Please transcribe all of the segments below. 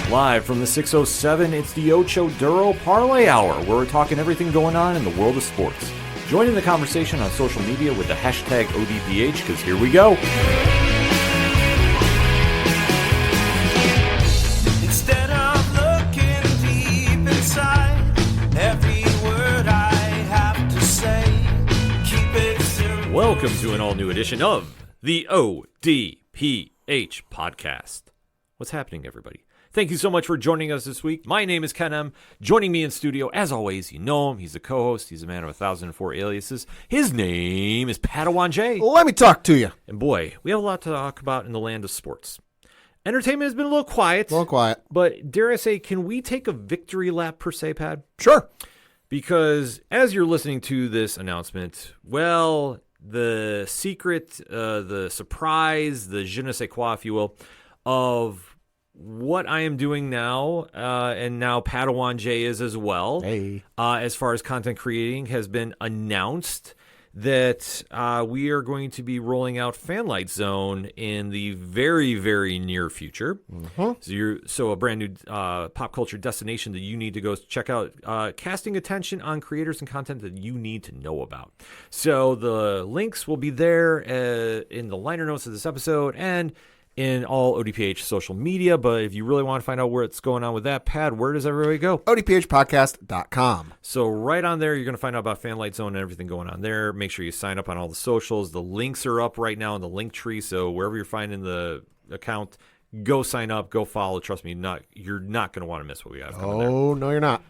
Live from the 607, it's the Ocho Duro Parlay Hour, where we're talking everything going on in the world of sports. Join in the conversation on social media with the hashtag ODPH, because here we go. Instead of looking deep inside, every word I have to say, keep it simple. Welcome to an all-new edition of the ODPH podcast. What's happening, everybody? Thank you so much for joining us this week. My name is Ken M. Joining me in studio, as always, you know him. He's a co-host. He's a man of 1,004 aliases. His name is Padawan J. Let me talk to you. And boy, we have a lot to talk about in the land of sports. Entertainment has been a little quiet. But dare I say, can we take a victory lap per se, Pad? Sure. Because as you're listening to this announcement, well, the secret, the surprise, the je ne sais quoi, if you will, of what I am doing now, and now Padawan J is as well, as far as content creating, has been announced that we are going to be rolling out Fanlight Zone in the very, very near future. Mm-hmm. So a brand new pop culture destination that you need to go check out, casting attention on creators and content that you need to know about. So the links will be there in the liner notes of this episode and in all ODPH social media. But if you really want to find out what's going on with that, Pad, where does everybody go? ODPHpodcast.com. So right on there, you're going to find out about Fanlight Zone and everything going on there. Make sure you sign up on all the socials. The links are up right now in the link tree. So wherever you're finding the account, go sign up, go follow. Trust me, you're not going to want to miss what we got coming there. Oh, no, you're not.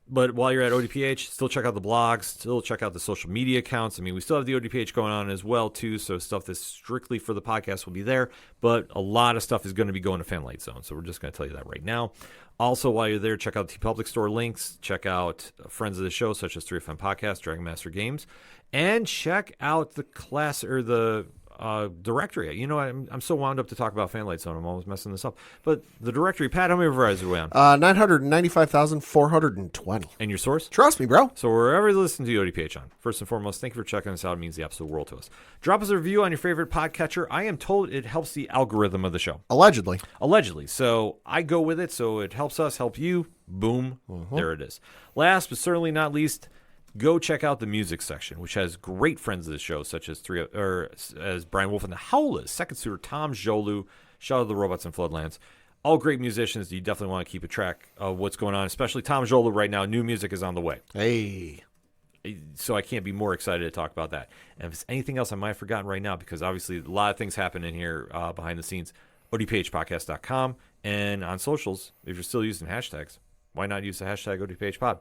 But while you're at ODPH, still check out the blogs, still check out the social media accounts. I mean, we still have the ODPH going on as well, too, so stuff that's strictly for the podcast will be there. But a lot of stuff is going to be going to Fanlight Zone, so we're just going to tell you that right now. Also, while you're there, check out the Public Store links, check out friends of the show, such as 3FM Podcast, Dragon Master Games, and check out the directory. You know, I'm so wound up to talk about Fanlight Zone. I'm always messing this up. But the directory, Pat, how many overrides are we on? 995,420. And your source? Trust me, bro. So wherever you listen to the ODPH on, first and foremost, thank you for checking us out. It means the absolute world to us. Drop us a review on your favorite podcatcher. I am told it helps the algorithm of the show. Allegedly. So I go with it. So it helps us, help you. Boom. There it is. Last but certainly not least, go check out the music section, which has great friends of the show, such as as Brian Wolf and the Howlers, Second Suitor, Tom Jolu, Shout Out to the Robots and Floodlands. All great musicians. You definitely want to keep a track of what's going on, especially Tom Jolu right now. New music is on the way. Hey. So I can't be more excited to talk about that. And if it's anything else I might have forgotten right now, because obviously a lot of things happen in here behind the scenes, ODPHpodcast.com, and on socials, if you're still using hashtags, why not use the hashtag ODPHpod?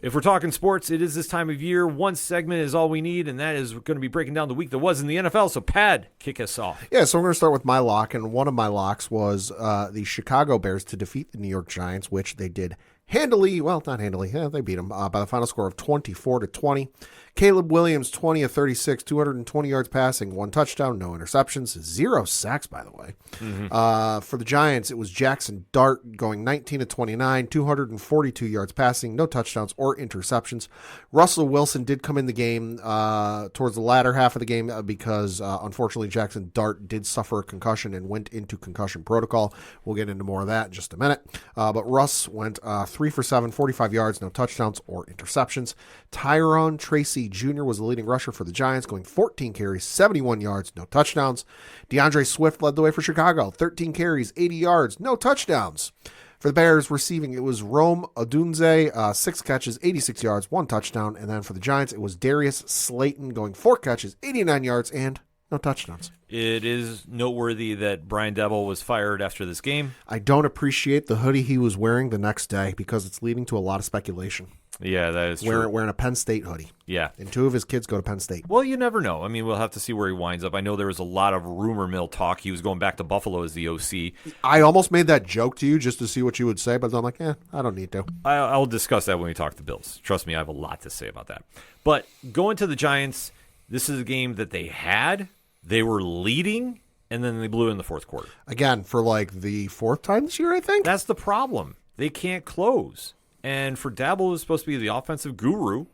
If we're talking sports, it is this time of year. One segment is all we need, and that is going to be breaking down the week that was in the NFL. So, Pad, kick us off. Yeah, so we're going to start with my lock, and one of my locks was the Chicago Bears to defeat the New York Giants, which they did handily. Well, not handily. They beat them by the final score of 24-20. Caleb Williams, 20 of 36, 220 yards passing, 1 touchdown, no interceptions, 0 sacks, by the way. Mm-hmm. For the Giants, it was Jackson Dart going 19 of 29, 242 yards passing, no touchdowns or interceptions. Russell Wilson did come in the game towards the latter half of the game because, unfortunately, Jackson Dart did suffer a concussion and went into concussion protocol. We'll get into more of that in just a minute. But Russ went 3 for 7, 45 yards, no touchdowns or interceptions. Tyrone Tracy Jr. was the leading rusher for the Giants, going 14 carries, 71 yards, no touchdowns. DeAndre Swift led the way for Chicago, 13 carries, 80 yards, no touchdowns. For the Bears receiving, it was Rome Odunze, 6 catches, 86 yards, 1 touchdown. And then for the Giants, it was Darius Slayton going 4 catches, 89 yards, and no touchdowns. It is noteworthy that Brian Debble was fired after this game. I don't appreciate the hoodie he was wearing the next day because it's leading to a lot of speculation. Yeah, that is true. Wearing a Penn State hoodie. Yeah. And 2 of his kids go to Penn State. Well, you never know. I mean, we'll have to see where he winds up. I know there was a lot of rumor mill talk. He was going back to Buffalo as the OC. I almost made that joke to you just to see what you would say, but I'm like, I don't need to. I'll discuss that when we talk to Bills. Trust me, I have a lot to say about that. But going to the Giants, this is a game that they had. They were leading, and then they blew in the fourth quarter. Again, for like the 4th time this year, I think? That's the problem. They can't close. And for Dabble, who's supposed to be the offensive guru,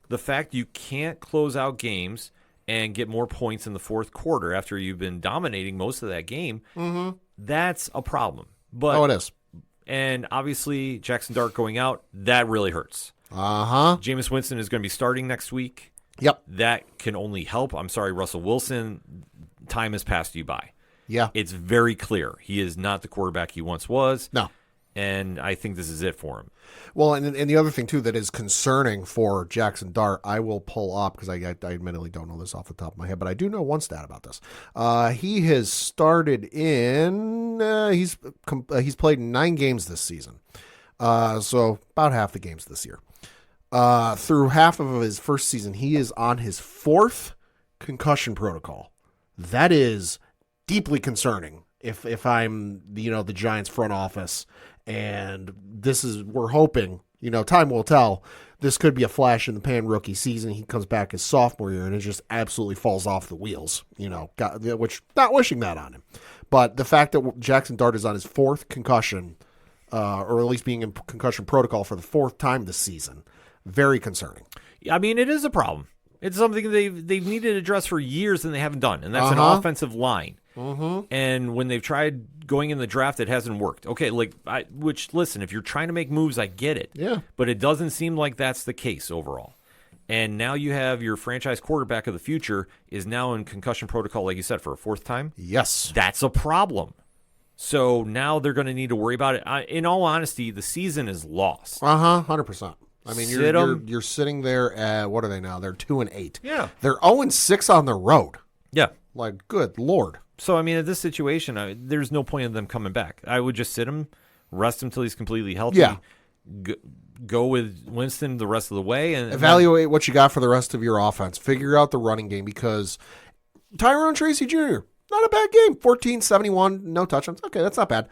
the fact you can't close out games and get more points in the fourth quarter after you've been dominating most of that game, that's a problem. But it is. And obviously, Jackson Dart going out, that really hurts. Jameis Winston is going to be starting next week. Yep. That can only help. I'm sorry, Russell Wilson, time has passed you by. Yeah. It's very clear. He is not the quarterback he once was. No. And I think this is it for him. Well, and the other thing, too, that is concerning for Jackson Dart, I will pull up, because I admittedly don't know this off the top of my head, but I do know one stat about this. He has started in, he's played 9 games this season. So about half the games this year. Through half of his first season, he is on his 4th concussion protocol. That is deeply concerning if I'm, the Giants front office. And we're hoping, time will tell. This could be a flash in the pan rookie season. He comes back his sophomore year and it just absolutely falls off the wheels, which not wishing that on him. But the fact that Jackson Dart is on his 4th concussion, or at least being in concussion protocol for the 4th time this season, very concerning. I mean, it is a problem. It's something they've needed to address for years and they haven't done. And that's an offensive line. And when they've tried going in the draft, it hasn't worked. Okay, listen, if you're trying to make moves, I get it. Yeah. But it doesn't seem like that's the case overall. And now you have your franchise quarterback of the future is now in concussion protocol, like you said, for a 4th time. Yes. That's a problem. So now they're going to need to worry about it. In all honesty, the season is lost. 100%. I mean, you're sitting there at, what are they now? They're 2-8. Yeah. They're 0-6 on the road. Yeah. Like, good Lord. So, I mean, at this situation, there's no point in them coming back. I would just sit him, rest him until he's completely healthy. Yeah. Go with Winston the rest of the way. And evaluate what you got for the rest of your offense. Figure out the running game, because Tyrone Tracy Jr., not a bad game. 14-71, no touchdowns. Okay, that's not bad.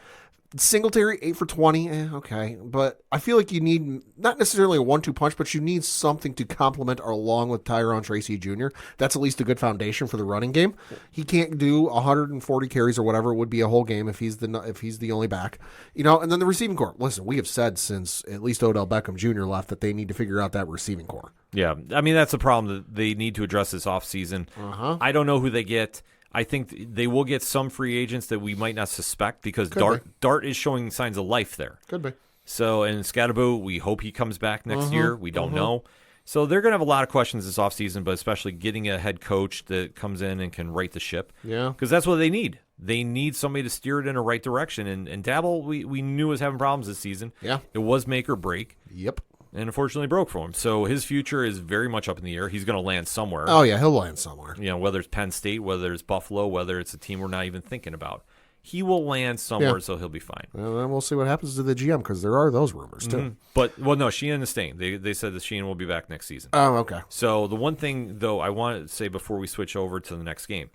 Singletary, 8 for 20. Okay. But I feel like you need not necessarily a 1-2 punch, but you need something to complement along with Tyrone Tracy Jr. That's at least a good foundation for the running game. He can't do 140 carries or whatever it would be a whole game if he's the only back. And then the receiving core. Listen, we have said since at least Odell Beckham Jr. left that they need to figure out that receiving core. Yeah. I mean, that's a problem that they need to address this offseason. I don't know who they get. I think they will get some free agents that we might not suspect, because Dart is showing signs of life there. Could be. So, and Scadaboo, we hope he comes back next year. We don't know. So they're going to have a lot of questions this offseason, but especially getting a head coach that comes in and can right the ship. Yeah. Because that's what they need. They need somebody to steer it in a right direction. And Dabble, we knew was having problems this season. Yeah. It was make or break. Yep. And unfortunately broke for him. So his future is very much up in the air. He's going to land somewhere. Oh, yeah, he'll land somewhere. Whether it's Penn State, whether it's Buffalo, whether it's a team we're not even thinking about. He will land somewhere, so he'll be fine. And then we'll see what happens to the GM, because there are those rumors, too. But, no, Sheehan is staying. They said that Sheehan will be back next season. Oh, okay. So the one thing, though, I want to say before we switch over to the next game,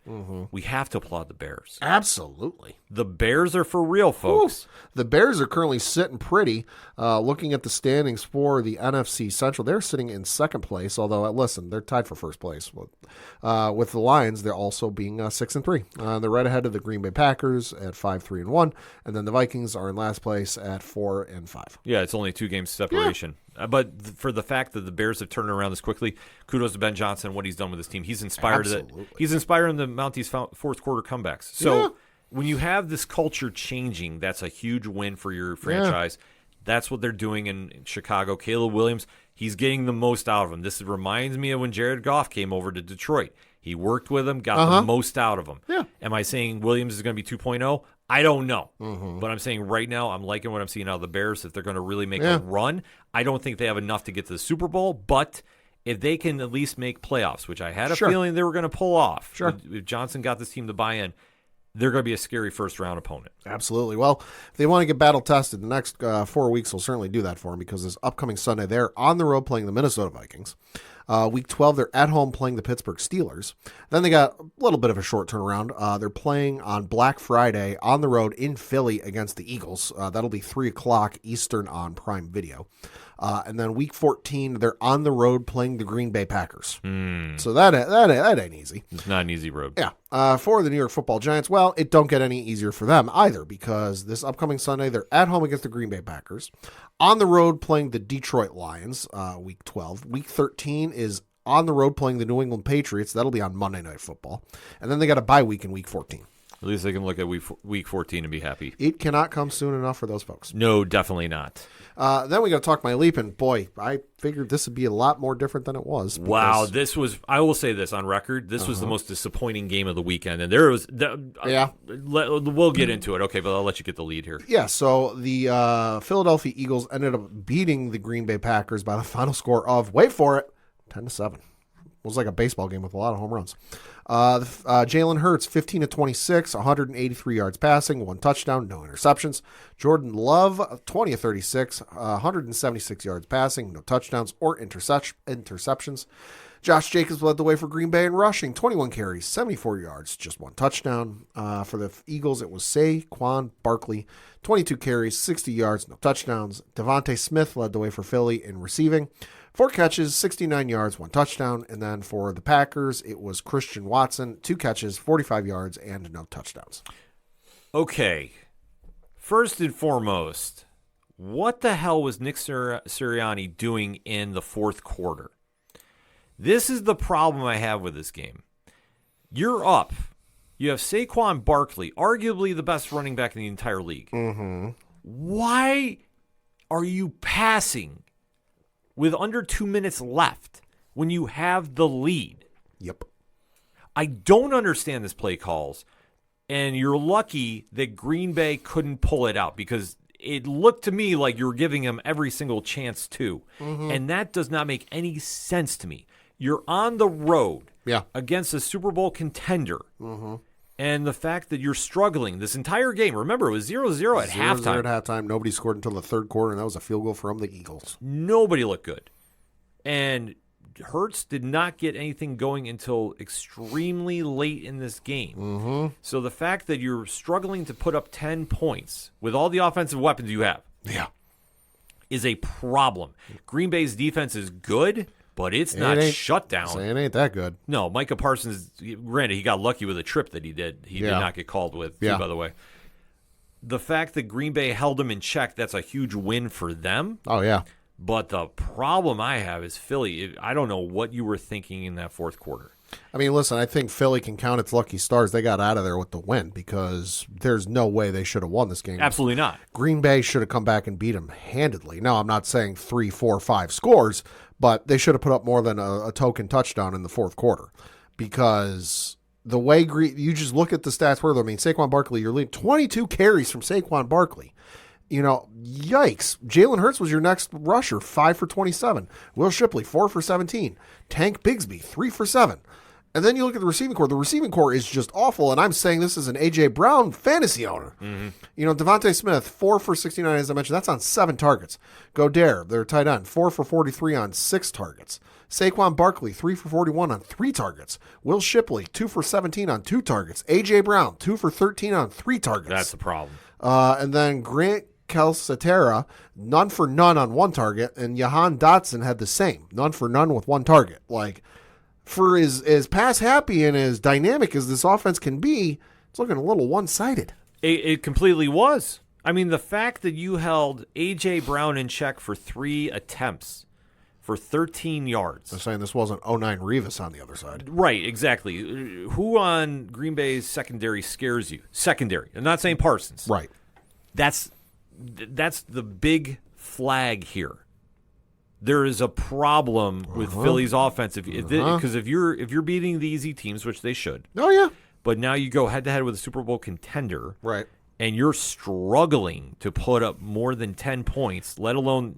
we have to applaud the Bears. Absolutely. The Bears are for real, folks. Ooh. The Bears are currently sitting pretty. Looking at the standings for the NFC Central, they're sitting in 2nd place, although, listen, they're tied for 1st place. With the Lions, they're also being 6-3. They're right ahead of the Green Bay Packers at 5-3-1, and then the Vikings are in last place at 4-5. Yeah, it's only 2 games separation. Yeah. But for the fact that the Bears have turned around this quickly, kudos to Ben Johnson, what he's done with his team. He's inspired. He's inspiring the Mounties 4th quarter comebacks. So when you have this culture changing, that's a huge win for your franchise. That's what they're doing in Chicago. Caleb Williams, he's getting the most out of him. This reminds me of when Jared Goff came over to Detroit. He worked with him, got the most out of him. Yeah. Am I saying Williams is going to be 2.0? I don't know. But I'm saying right now, I'm liking what I'm seeing out of the Bears. If they're going to really make a run, I don't think they have enough to get to the Super Bowl. But if they can at least make playoffs, which I had a feeling they were going to pull off. Sure. If Johnson got this team to buy in, they're going to be a scary first-round opponent. Absolutely. Well, if they want to get battle-tested, the next 4 weeks will certainly do that for them, because this upcoming Sunday, they're on the road playing the Minnesota Vikings. Week 12, they're at home playing the Pittsburgh Steelers. Then they got a little bit of a short turnaround. They're playing on Black Friday on the road in Philly against the Eagles. That'll be 3 o'clock Eastern on Prime Video. And then week 14, they're on the road playing the Green Bay Packers. So that ain't easy. It's not an easy road. Yeah. For the New York Football Giants, well, it don't get any easier for them either, because this upcoming Sunday, they're at home against the Green Bay Packers. On the road playing the Detroit Lions, week 12. Week 13 is on the road playing the New England Patriots. That'll be on Monday Night Football. And then they got a bye week in week 14. At least they can look at week 14 and be happy. It cannot come soon enough for those folks. No, definitely not. Then we got to talk my leap, and boy, I figured this would be a lot more different than it was. Wow, I will say this on record, this was the most disappointing game of the weekend, and there was, we'll get into it, okay, but I'll let you get the lead here. Yeah, so the Philadelphia Eagles ended up beating the Green Bay Packers by the final score of, wait for it, 10-7. It was like a baseball game with a lot of home runs. Jalen Hurts, 15 of 26, 183 yards passing, 1 touchdown, no interceptions. Jordan Love, 20 of 36, 176 yards passing, no touchdowns or interceptions. Josh Jacobs led the way for Green Bay in rushing, 21 carries, 74 yards, just 1 touchdown. For the Eagles, it was Saquon Barkley, 22 carries, 60 yards, no touchdowns. Devontae Smith led the way for Philly in receiving, 4 catches, 69 yards, 1 touchdown. And then for the Packers, it was Christian Watson, 2 catches, 45 yards, and no touchdowns. Okay. First and foremost, what the hell was Nick Sirianni doing in the fourth quarter? This is the problem I have with this game. You're up. You have Saquon Barkley, arguably the best running back in the entire league. Mm-hmm. Why are you passing with under 2 minutes left when you have the lead? Yep. I don't understand this play calls, and you're lucky that Green Bay couldn't pull it out because it looked to me like you were giving them every single chance to, and that does not make any sense to me. You're on the road against a Super Bowl contender, and the fact that you're struggling this entire game, remember, it was 0-0 at halftime. 0-0 at halftime. Nobody scored until the third quarter, and that was a field goal from the Eagles. Nobody looked good. And Hurts did not get anything going until extremely late in this game. So the fact that you're struggling to put up 10 points with all the offensive weapons you have is a problem. Green Bay's defense is good, but it's not shut down. It ain't that good. No, Micah Parsons, granted, he got lucky with a trip that he did. He did not get called with, too, by the way. The fact that Green Bay held him in check, that's a huge win for them. Oh, yeah. But the problem I have is Philly. I don't know what you were thinking in that fourth quarter. I mean, listen, I think Philly can count its lucky stars. They got out of there with the win because there's no way they should have won this game. Absolutely not. Green Bay should have come back and beat them handedly. Now, I'm not saying 3, 4, 5 scores, but they should have put up more than a token touchdown in the fourth quarter because the way you just look at the stats further. I mean, Saquon Barkley, you're leading 22 carries from Saquon Barkley. You know, yikes. Jalen Hurts was your next rusher, 5 for 27. Will Shipley, 4 for 17. Tank Bigsby, 3 for 7. And then you look at the receiving core. The receiving core is just awful, and I'm saying this as an A.J. Brown fantasy owner. You know, Devontae Smith, 4 for 69, as I mentioned. That's on 7 targets. Godare, their tight end, 4 for 43 on 6 targets. Saquon Barkley, 3 for 41 on 3 targets. Will Shipley, 2 for 17 on 2 targets. A.J. Brown, 2 for 13 on 3 targets. That's the problem. And then Grant Calcaterra, none for none on 1 target, and Jahan Dotson had the same, none for none with 1 target. Like, for as pass happy and as dynamic as this offense can be, it's looking a little one-sided. It completely was. I mean, the fact that you held A.J. Brown in check for 3 attempts for 13 yards. I'm saying this wasn't 09 Revis on the other side. Right, exactly. Who on Green Bay's secondary scares you? Secondary. I'm not saying Parsons. Right. That's the big flag here. There is a problem with Philly's offense because if you're beating the easy teams, which they should. Oh yeah. But now you go head to head with a Super Bowl contender, right? And you're struggling to put up more than 10 points, let alone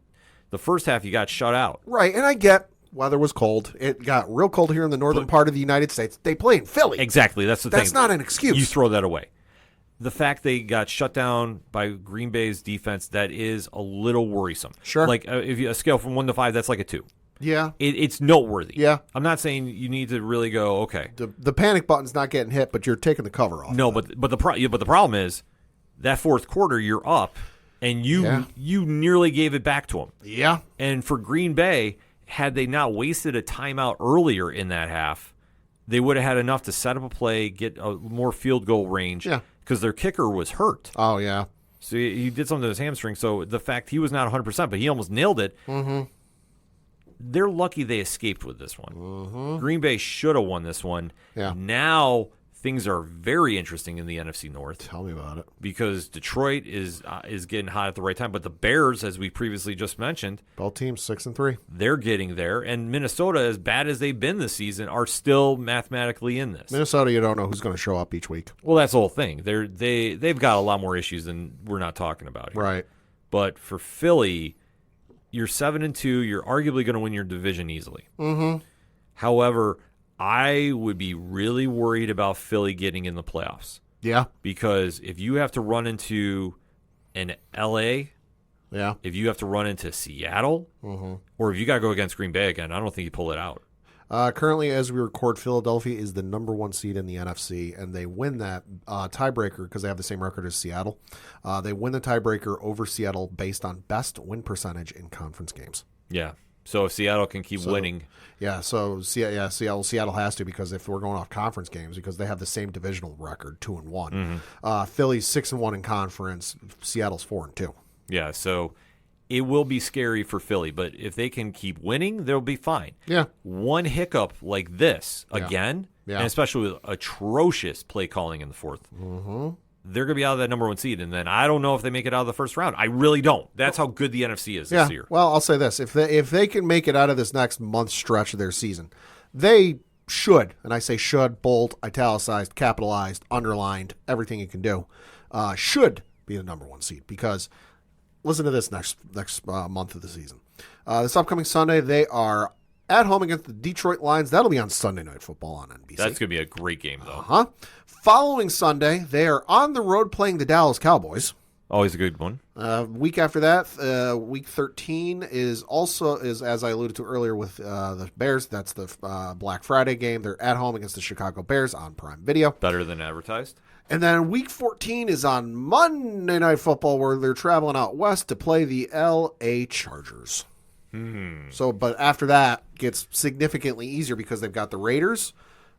the first half you got shut out. Right, and I get weather was cold. It got real cold here in the northern part of the United States. They play in Philly. Exactly, that's the thing. That's not an excuse. You throw that away. The fact they got shut down by Green Bay's defense, that is a little worrisome. Sure. Like, if you a scale from 1 to 5, that's like a 2. Yeah. It's noteworthy. Yeah. I'm not saying you need to really go, okay. The panic button's not getting hit, but you're taking the cover off. No, but the problem is that fourth quarter you're up, and you nearly gave it back to them. Yeah. And for Green Bay, had they not wasted a timeout earlier in that half, they would have had enough to set up a play, get a more field goal range. Yeah. Because their kicker was hurt. Oh, yeah. So he did something to his hamstring. So the fact he was not 100%, but he almost nailed it. They're lucky they escaped with this one. Green Bay should have won this one. Yeah. Now things are very interesting in the NFC North. Tell me about it. Because Detroit is getting hot at the right time, but the Bears, as we previously just mentioned, Both teams 6-3. they're getting there. And Minnesota, as bad as they've been this season, are still mathematically in this. Minnesota, you don't know who's going to show up each week. Well, that's the whole thing. They've got a lot more issues than we're not talking about here. Right. But for Philly, you're 7-2. You're arguably going to win your division easily. Mm-hmm. However, I would be really worried about Philly getting in the playoffs. Yeah. Because if you have to run into an LA, Yeah. if you have to run into Seattle, or if you got to go against Green Bay again, I don't think you pull it out. Currently, as we record, Philadelphia is the number 1 seed in the NFC, and they win that tiebreaker because they have the same record as Seattle. They win the tiebreaker over Seattle based on best win percentage in conference games. Yeah. So if Seattle can keep winning. Yeah, so Seattle has to, because if we're going off conference games, because they have the same divisional record, 2-1. Philly's 6-1 in conference. Seattle's 4-2. Yeah, so it will be scary for Philly, but if they can keep winning, they'll be fine. Yeah. One hiccup like this again, and especially with atrocious play calling in the fourth, they're going to be out of that number 1 seed, and then I don't know if they make it out of the first round. I really don't. That's how good the NFC is this year. Well, I'll say this. If they can make it out of this next month stretch of their season, they should, and I say should, bold, italicized, capitalized, underlined, everything you can do, should be the number 1 seed, because listen to this next month of the season. This upcoming Sunday, they are at home against the Detroit Lions. That'll be on Sunday Night Football on NBC. That's going to be a great game, though. Following Sunday, they are on the road playing the Dallas Cowboys. Always a good one. Week after that, week 13 is as I alluded to earlier with the Bears. That's the Black Friday game. They're at home against the Chicago Bears on Prime Video. Better than advertised. And then week 14 is on Monday Night Football, where they're traveling out west to play the L.A. Chargers. So, but after that, gets significantly easier because they've got the Raiders,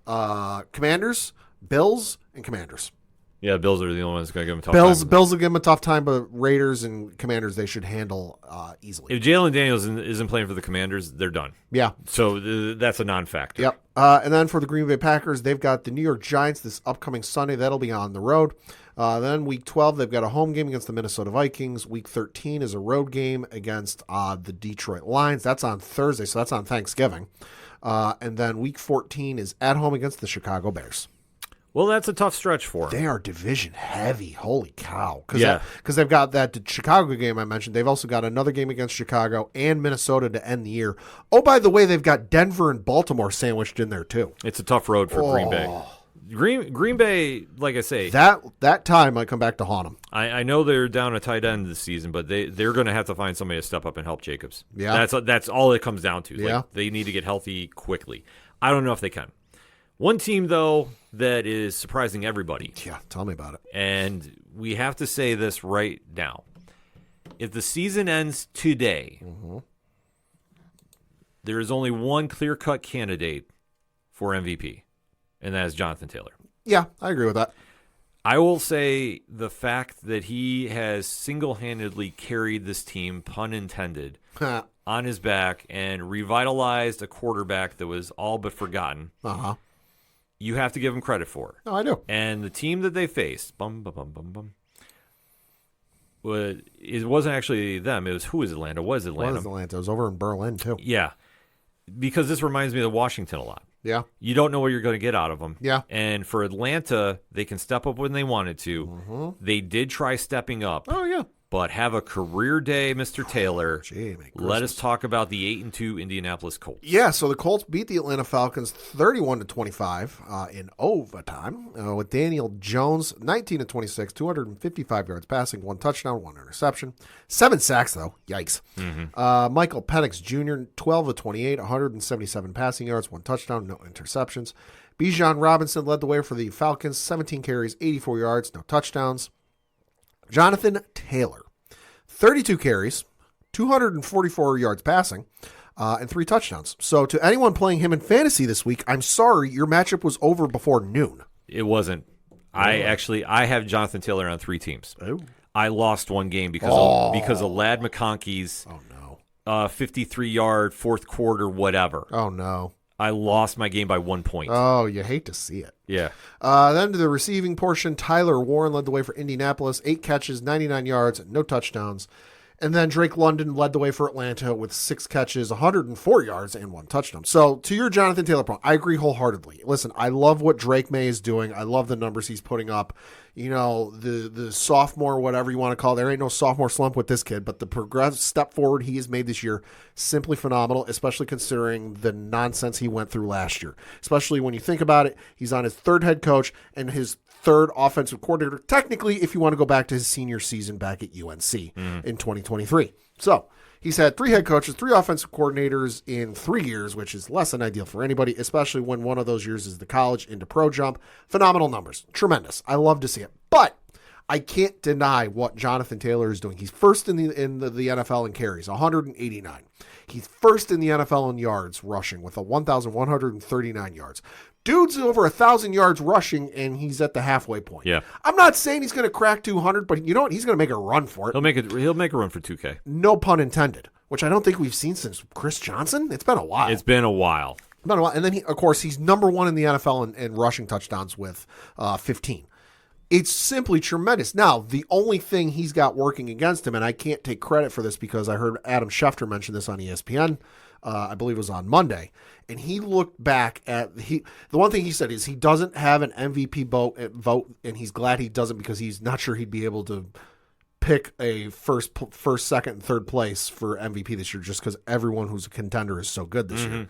Commanders, Bills, and Commanders. Yeah, Bills are the only ones going to give them a tough time. Bills will give them a tough time, but Raiders and Commanders they should handle easily. If Jalen Daniels isn't playing for the Commanders, they're done. Yeah. So that's a non-factor. Yep. And then for the Green Bay Packers, they've got the New York Giants this upcoming Sunday. That'll be on the road. Then week 12, they've got a home game against the Minnesota Vikings. Week 13 is a road game against the Detroit Lions. That's on Thursday, so that's on Thanksgiving. And then week 14 is at home against the Chicago Bears. Well, that's a tough stretch for them. They are division heavy. Holy cow. Because they've got that Chicago game I mentioned. They've also got another game against Chicago and Minnesota to end the year. Oh, by the way, they've got Denver and Baltimore sandwiched in there, too. It's a tough road for Green Bay. Green Bay, like I say, that time might come back to haunt them. I know they're down a tight end this season, but they're going to have to find somebody to step up and help Jacobs. Yeah. That's all it comes down to. Yeah. Like, they need to get healthy quickly. I don't know if they can. One team, though, that is surprising everybody. Yeah, tell me about it. And we have to say this right now. If the season ends today, there is only one clear-cut candidate for MVP, and that is Jonathan Taylor. Yeah, I agree with that. I will say the fact that he has single-handedly carried this team, pun intended, on his back and revitalized a quarterback that was all but forgotten. You have to give him credit for. No, I do. And the team that they faced, it wasn't actually them. It was who was Atlanta? Was Atlanta? It was over in Berlin, too. Yeah. Because this reminds me of Washington a lot. Yeah. You don't know what you're going to get out of them. Yeah. And for Atlanta, they can step up when they wanted to. They did try stepping up. Oh, yeah. But have a career day, Mr. Taylor. Let us talk about the 8-2 Indianapolis Colts. Yeah, so the Colts beat the Atlanta Falcons 31-25 in overtime with Daniel Jones 19-26, 255 yards passing, 1 touchdown, 1 interception, 7 sacks though. Yikes. Michael Penix Jr. 12-28, 177 passing yards, 1 touchdown, no interceptions. Bijan Robinson led the way for the Falcons, 17 carries, 84 yards, no touchdowns. Jonathan Taylor, 32 carries, 244 yards passing, and 3 touchdowns. So to anyone playing him in fantasy this week, I'm sorry, your matchup was over before noon. It wasn't. I have Jonathan Taylor on 3 teams. Oh. I lost one game because of Ladd McConkey's 53-yard fourth quarter whatever. Oh, no. I lost my game by 1 point. Oh, you hate to see it. Yeah. Then to the receiving portion, Tyler Warren led the way for Indianapolis, 8 catches, 99 yards, no touchdowns. And then Drake London led the way for Atlanta with 6 catches, 104 yards, and 1 touchdown. So to your Jonathan Taylor point, I agree wholeheartedly. Listen, I love what Drake May is doing. I love the numbers he's putting up. You know, the sophomore, whatever you want to call it. There ain't no sophomore slump with this kid, but the progressive step forward he has made this year, simply phenomenal, especially considering the nonsense he went through last year. Especially when you think about it, he's on his 3rd head coach and his 3rd offensive coordinator, technically, if you want to go back to his senior season back at UNC in 2023. So he's had 3 head coaches, 3 offensive coordinators in 3 years, which is less than ideal for anybody, especially when one of those years is the college into pro jump. Phenomenal numbers. Tremendous. I love to see it. But I can't deny what Jonathan Taylor is doing. He's first in the NFL in carries, 189. He's first in the NFL in yards rushing with 1,139 yards. Dude's over 1,000 yards rushing, and he's at the halfway point. Yeah. I'm not saying he's going to crack 200, but you know what? He's going to make a run for it. He'll make a run for 2K. No pun intended, which I don't think we've seen since Chris Johnson. It's been a while. It's been a while. And then, of course, he's number 1 in the NFL in rushing touchdowns with 15. It's simply tremendous. Now, the only thing he's got working against him, and I can't take credit for this because I heard Adam Schefter mention this on ESPN, I believe it was on Monday, and he looked back at the one thing he said is he doesn't have an MVP vote, and he's glad he doesn't because he's not sure he'd be able to pick a first, second, and third place for MVP this year just because everyone who's a contender is so good this year.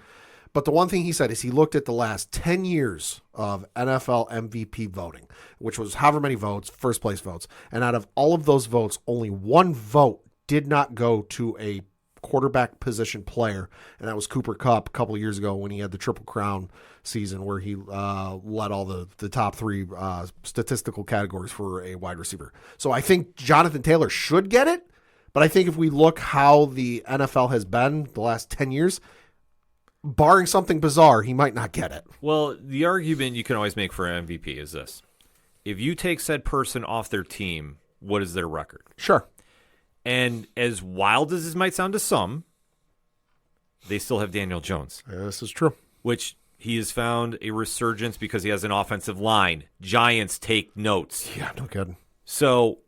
But the one thing he said is he looked at the last 10 years of NFL MVP voting, which was however many votes, first place votes. And out of all of those votes, only 1 vote did not go to a quarterback position player. And that was Cooper Kupp a couple of years ago when he had the Triple Crown season where he led all the top 3 statistical categories for a wide receiver. So I think Jonathan Taylor should get it. But I think if we look how the NFL has been the last 10 years, barring something bizarre, he might not get it. Well, the argument you can always make for an MVP is this. If you take said person off their team, what is their record? Sure. And as wild as this might sound to some, they still have Daniel Jones. Yeah, this is true. Which he has found a resurgence because he has an offensive line. Giants take notes. Yeah, no kidding. So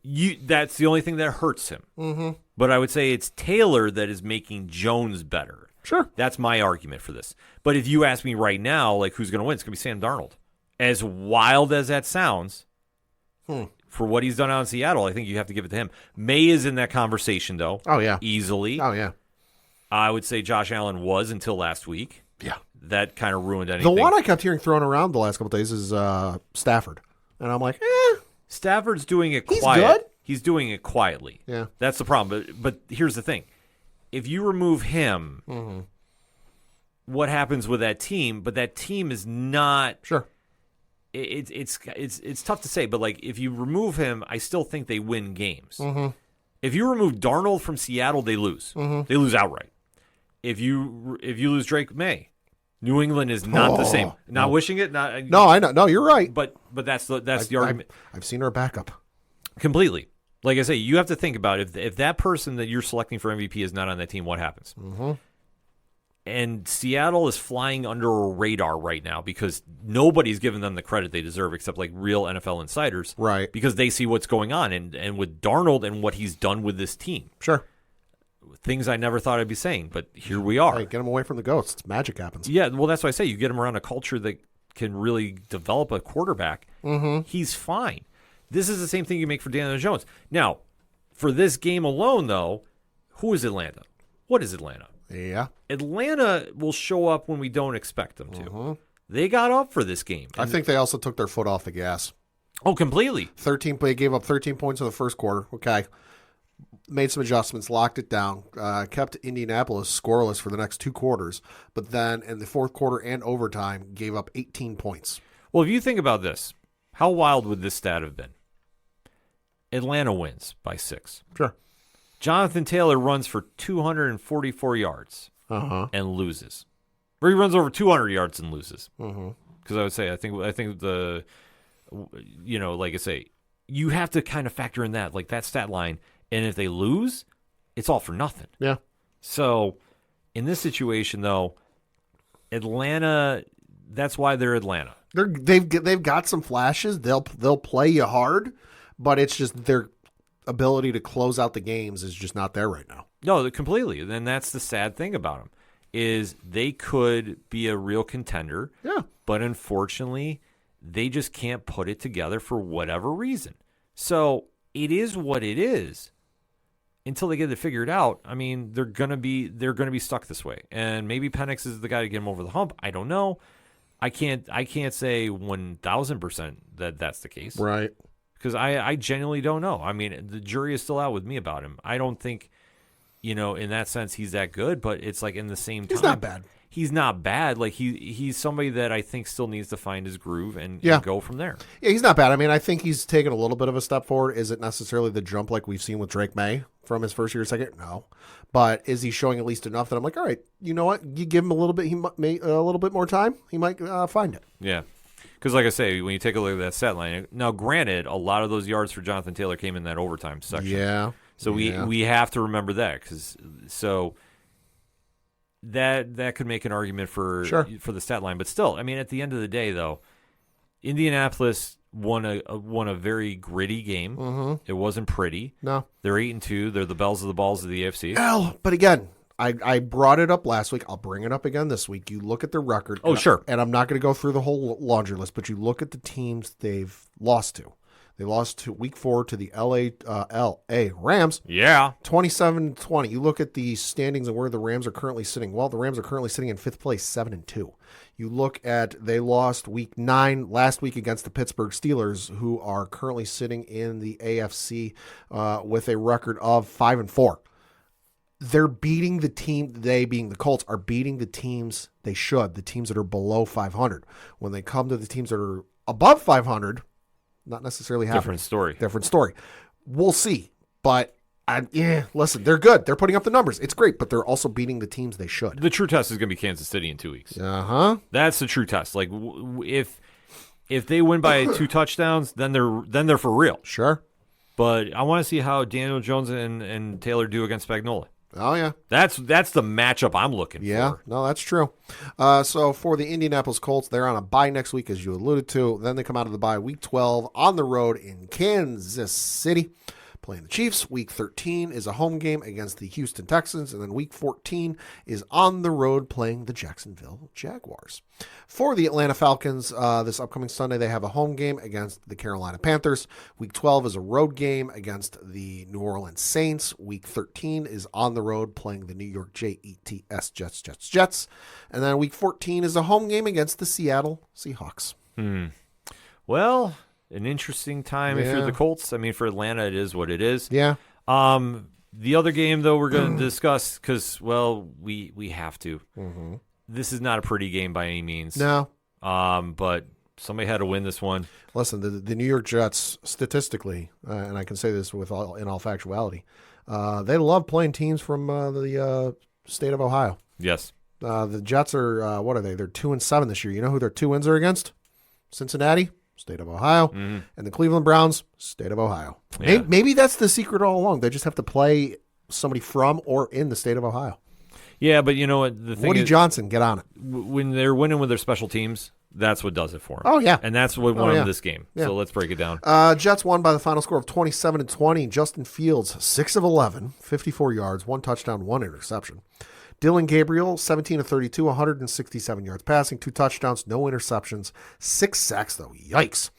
that's the only thing that hurts him. Mm-hmm. But I would say it's Taylor that is making Jones better. Sure. That's my argument for this. But if you ask me right now, like who's going to win, it's going to be Sam Darnold. As wild as that sounds, for what he's done out in Seattle, I think you have to give it to him. May is in that conversation, though. Oh, yeah. Easily. Oh, yeah. I would say Josh Allen was until last week. Yeah. That kind of ruined anything. The one I kept hearing thrown around the last couple of days is Stafford. And I'm like, Stafford's doing it he's quiet. good. He's doing it quietly. Yeah. That's the problem. But here's the thing. If you remove him, what happens with that team? But that team is not. Sure. It's tough to say, but like if you remove him, I still think they win games. If you remove Darnold from Seattle, they lose. They lose outright. If you lose Drake May, New England is not the same. Not wishing it. No, I know. No, you're right. But that's the argument. I've seen her backup Completely. Like I say, you have to think about if that person that you're selecting for MVP is not on that team, what happens? And Seattle is flying under a radar right now because nobody's giving them the credit they deserve except like real NFL insiders. Right. Because they see what's going on. And with Darnold and what he's done with this team. Sure. Things I never thought I'd be saying, but here we are. Hey, get him away from the ghosts. Magic happens. Yeah, well, that's why I say you get him around a culture that can really develop a quarterback. He's fine. This is the same thing you make for Daniel Jones. Now, for this game alone, though, who is Atlanta? What is Atlanta? Yeah. Atlanta will show up when we don't expect them to. They got up for this game. I think they also took their foot off the gas. Oh, completely. They gave up 13 points in the first quarter. Okay. Made some adjustments, locked it down, kept Indianapolis scoreless for the next 2 quarters, but then in the fourth quarter and overtime, gave up 18 points. Well, if you think about this, how wild would this stat have been? Atlanta wins by 6. Sure. Jonathan Taylor runs for 244 yards and loses. Or he runs over 200 yards and loses. Because I would say, I think the, like I say, you have to kind of factor in that, like that stat line. And if they lose, it's all for nothing. Yeah. So in this situation, though, Atlanta, that's why they're Atlanta. They've got some flashes. They'll play you hard, but it's just their ability to close out the games is just not there right now. No, completely. And that's the sad thing about them is they could be a real contender. Yeah. But unfortunately, they just can't put it together for whatever reason. So it is what it is. Until they get it figured out, I mean, they're gonna be stuck this way. And maybe Penix is the guy to get them over the hump. I don't know. I can't say 1,000% that that's the case. Right. Because I genuinely don't know. I mean, the jury is still out with me about him. I don't think, in that sense, he's that good. But it's like in the same time, he's not bad. He's not bad. Like he's somebody that I think still needs to find his groove and go from there. Yeah, he's not bad. I mean, I think he's taken a little bit of a step forward. Is it necessarily the jump like we've seen with Drake May from his first year, second? No. But is he showing at least enough that I'm like, all right, you know what? You give him a little bit. A little bit more time. He might find it. Yeah. Because, like I say, when you take a look at that stat line, now, granted, a lot of those yards for Jonathan Taylor came in that overtime section. Yeah. So we have to remember that. That could make an argument for the stat line. But still, I mean, at the end of the day, though, Indianapolis won a very gritty game. Mm-hmm. It wasn't pretty. No. They're 8-2. They're the bells of the balls of the AFC. But again, I brought it up last week. I'll bring it up again this week. You look at their record. Oh, sure. And I'm not going to go through the whole laundry list, but you look at the teams they've lost to. They lost to week 4 to the LA Rams. Yeah. 27-20. You look at the standings and where the Rams are currently sitting. Well, the Rams are currently sitting in 5th place, 7-2. You look at they lost week 9 last week against the Pittsburgh Steelers, who are currently sitting in the AFC with a record of 5-4. They're beating the team, they being the Colts, are beating the teams they should, the teams that are below 500. When they come to the teams that are above 500, not necessarily happening. Different story. We'll see. But, listen, they're good. They're putting up the numbers. It's great, but they're also beating the teams they should. The true test is going to be Kansas City in 2 weeks. Uh-huh. That's the true test. Like, if they win by 2 touchdowns, then they're for real. Sure. But I want to see how Daniel Jones and Taylor do against Spagnuolo. Oh, yeah. That's the matchup I'm looking for. Yeah, no, that's true. So for the Indianapolis Colts, they're on a bye next week, as you alluded to. Then they come out of the bye week 12 on the road in Kansas City, playing the Chiefs. Week 13 is a home game against the Houston Texans. And then week 14 is on the road playing the Jacksonville Jaguars. For the Atlanta Falcons, this upcoming Sunday, they have a home game against the Carolina Panthers. Week 12 is a road game against the New Orleans Saints. Week 13 is on the road playing the New York Jets. And then week 14 is a home game against the Seattle Seahawks. Well, an interesting time if you're the Colts. I mean, for Atlanta, it is what it is. Yeah. The other game, though, we're going to discuss because, well, we have to. Mm-hmm. This is not a pretty game by any means. No. But somebody had to win this one. Listen, the New York Jets, statistically, and I can say this in all factuality, they love playing teams from the state of Ohio. Yes. The Jets are, what are they? They're 2-7 this year. You know who their 2 wins are against? Cincinnati, state of Ohio, and the Cleveland Browns, state of Ohio. Yeah. Maybe that's the secret all along. They just have to play somebody from or in the state of Ohio. Yeah, but you know what? The thing Woody is, Johnson, get on it. When they're winning with their special teams, that's what does it for them. Oh, yeah. And that's what won them this game. Yeah. So let's break it down. Jets won by the final score of 27-20. Justin Fields, 6 of 11, 54 yards, 1 touchdown, 1 interception. Dylan Gabriel, 17 of 32, 167 yards passing, 2 touchdowns, no interceptions, 6 sacks, though. Yikes.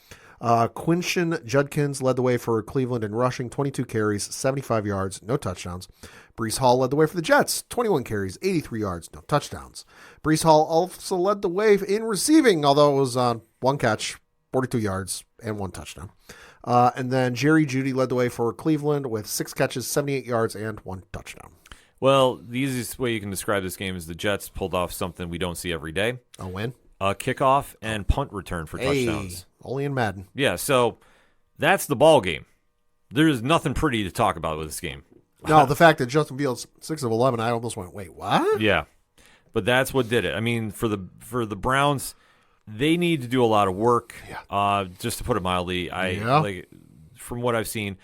Quinton Judkins led the way for Cleveland in rushing, 22 carries, 75 yards, no touchdowns. Breece Hall led the way for the Jets, 21 carries, 83 yards, no touchdowns. Breece Hall also led the way in receiving, although it was on 1 catch, 42 yards, and 1 touchdown. And then Jerry Jeudy led the way for Cleveland with 6 catches, 78 yards, and 1 touchdown. Well, the easiest way you can describe this game is the Jets pulled off something we don't see every day. A win? A kickoff and punt return for touchdowns. Only in Madden. Yeah, so that's the ball game. There's nothing pretty to talk about with this game. No, the fact that Justin Fields 6 of 11, I almost went, wait, what? Yeah, but that's what did it. I mean, for the Browns, they need to do a lot of work. Just to put it mildly, like from what I've seen,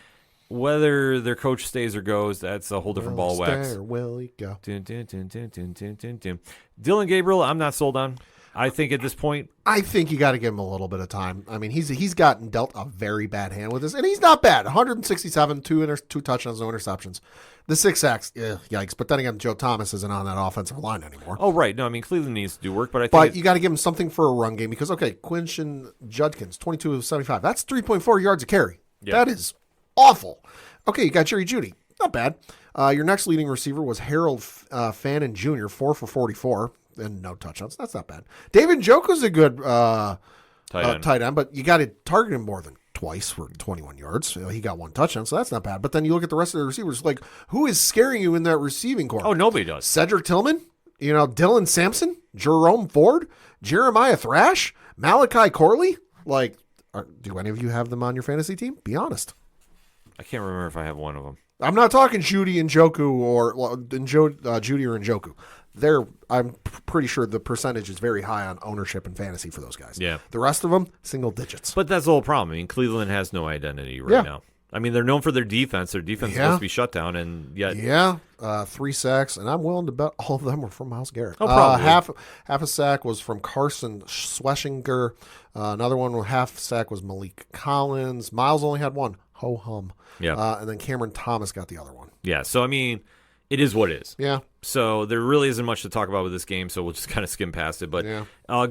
Whether their coach stays or goes, that's a whole different ball of wax. Stay or will he go? Dun, dun, dun, dun, dun, dun, dun, dun. Dylan Gabriel, I'm not sold on. I think at this point, I think you got to give him a little bit of time. I mean, he's gotten dealt a very bad hand with this, and he's not bad. 167, two touchdowns, no interceptions. The 6 sacks, yikes. But then again, Joe Thomas isn't on that offensive line anymore. oh right, no, I mean Cleveland needs to do work, but I think You got to give him something for a run game because Quinton Judkins, 22 of 75. That's 3.4 yards a carry. Yeah. That is awful. Okay, you got Jerry Jeudy. Not bad. Your next leading receiver was Harold Fannin Jr., 4 for 44. And no touchdowns. That's not bad. David Njoku's a good tight end, but you got to target him more than twice for 21 yards. He got 1 touchdown, so that's not bad. But then you look at the rest of the receivers, like, who is scaring you in that receiving corps? oh, nobody does. Cedric Tillman, Dylan Sampson, Jerome Ford, Jeremiah Thrash, Malachi Corley. Like, do any of you have them on your fantasy team? Be honest. I can't remember if I have one of them. I'm not talking Judy and Njoku or Judy or Njoku. I'm pretty sure the percentage is very high on ownership and fantasy for those guys. Yeah. The rest of them, single digits. But that's the whole problem. I mean, Cleveland has no identity right now. I mean, they're known for their defense. Their defense is supposed to be shut down, and yet 3 sacks, and I'm willing to bet all of them were from Myles Garrett. Oh, probably. Half a sack was from Carson Schlesinger. Another one, half sack was Malik Collins. Miles only had 1. Ho hum. Yeah. And then Cameron Thomas got the other one. Yeah. So I mean, it is what it is. Yeah. So there really isn't much to talk about with this game, so we'll just kind of skim past it. But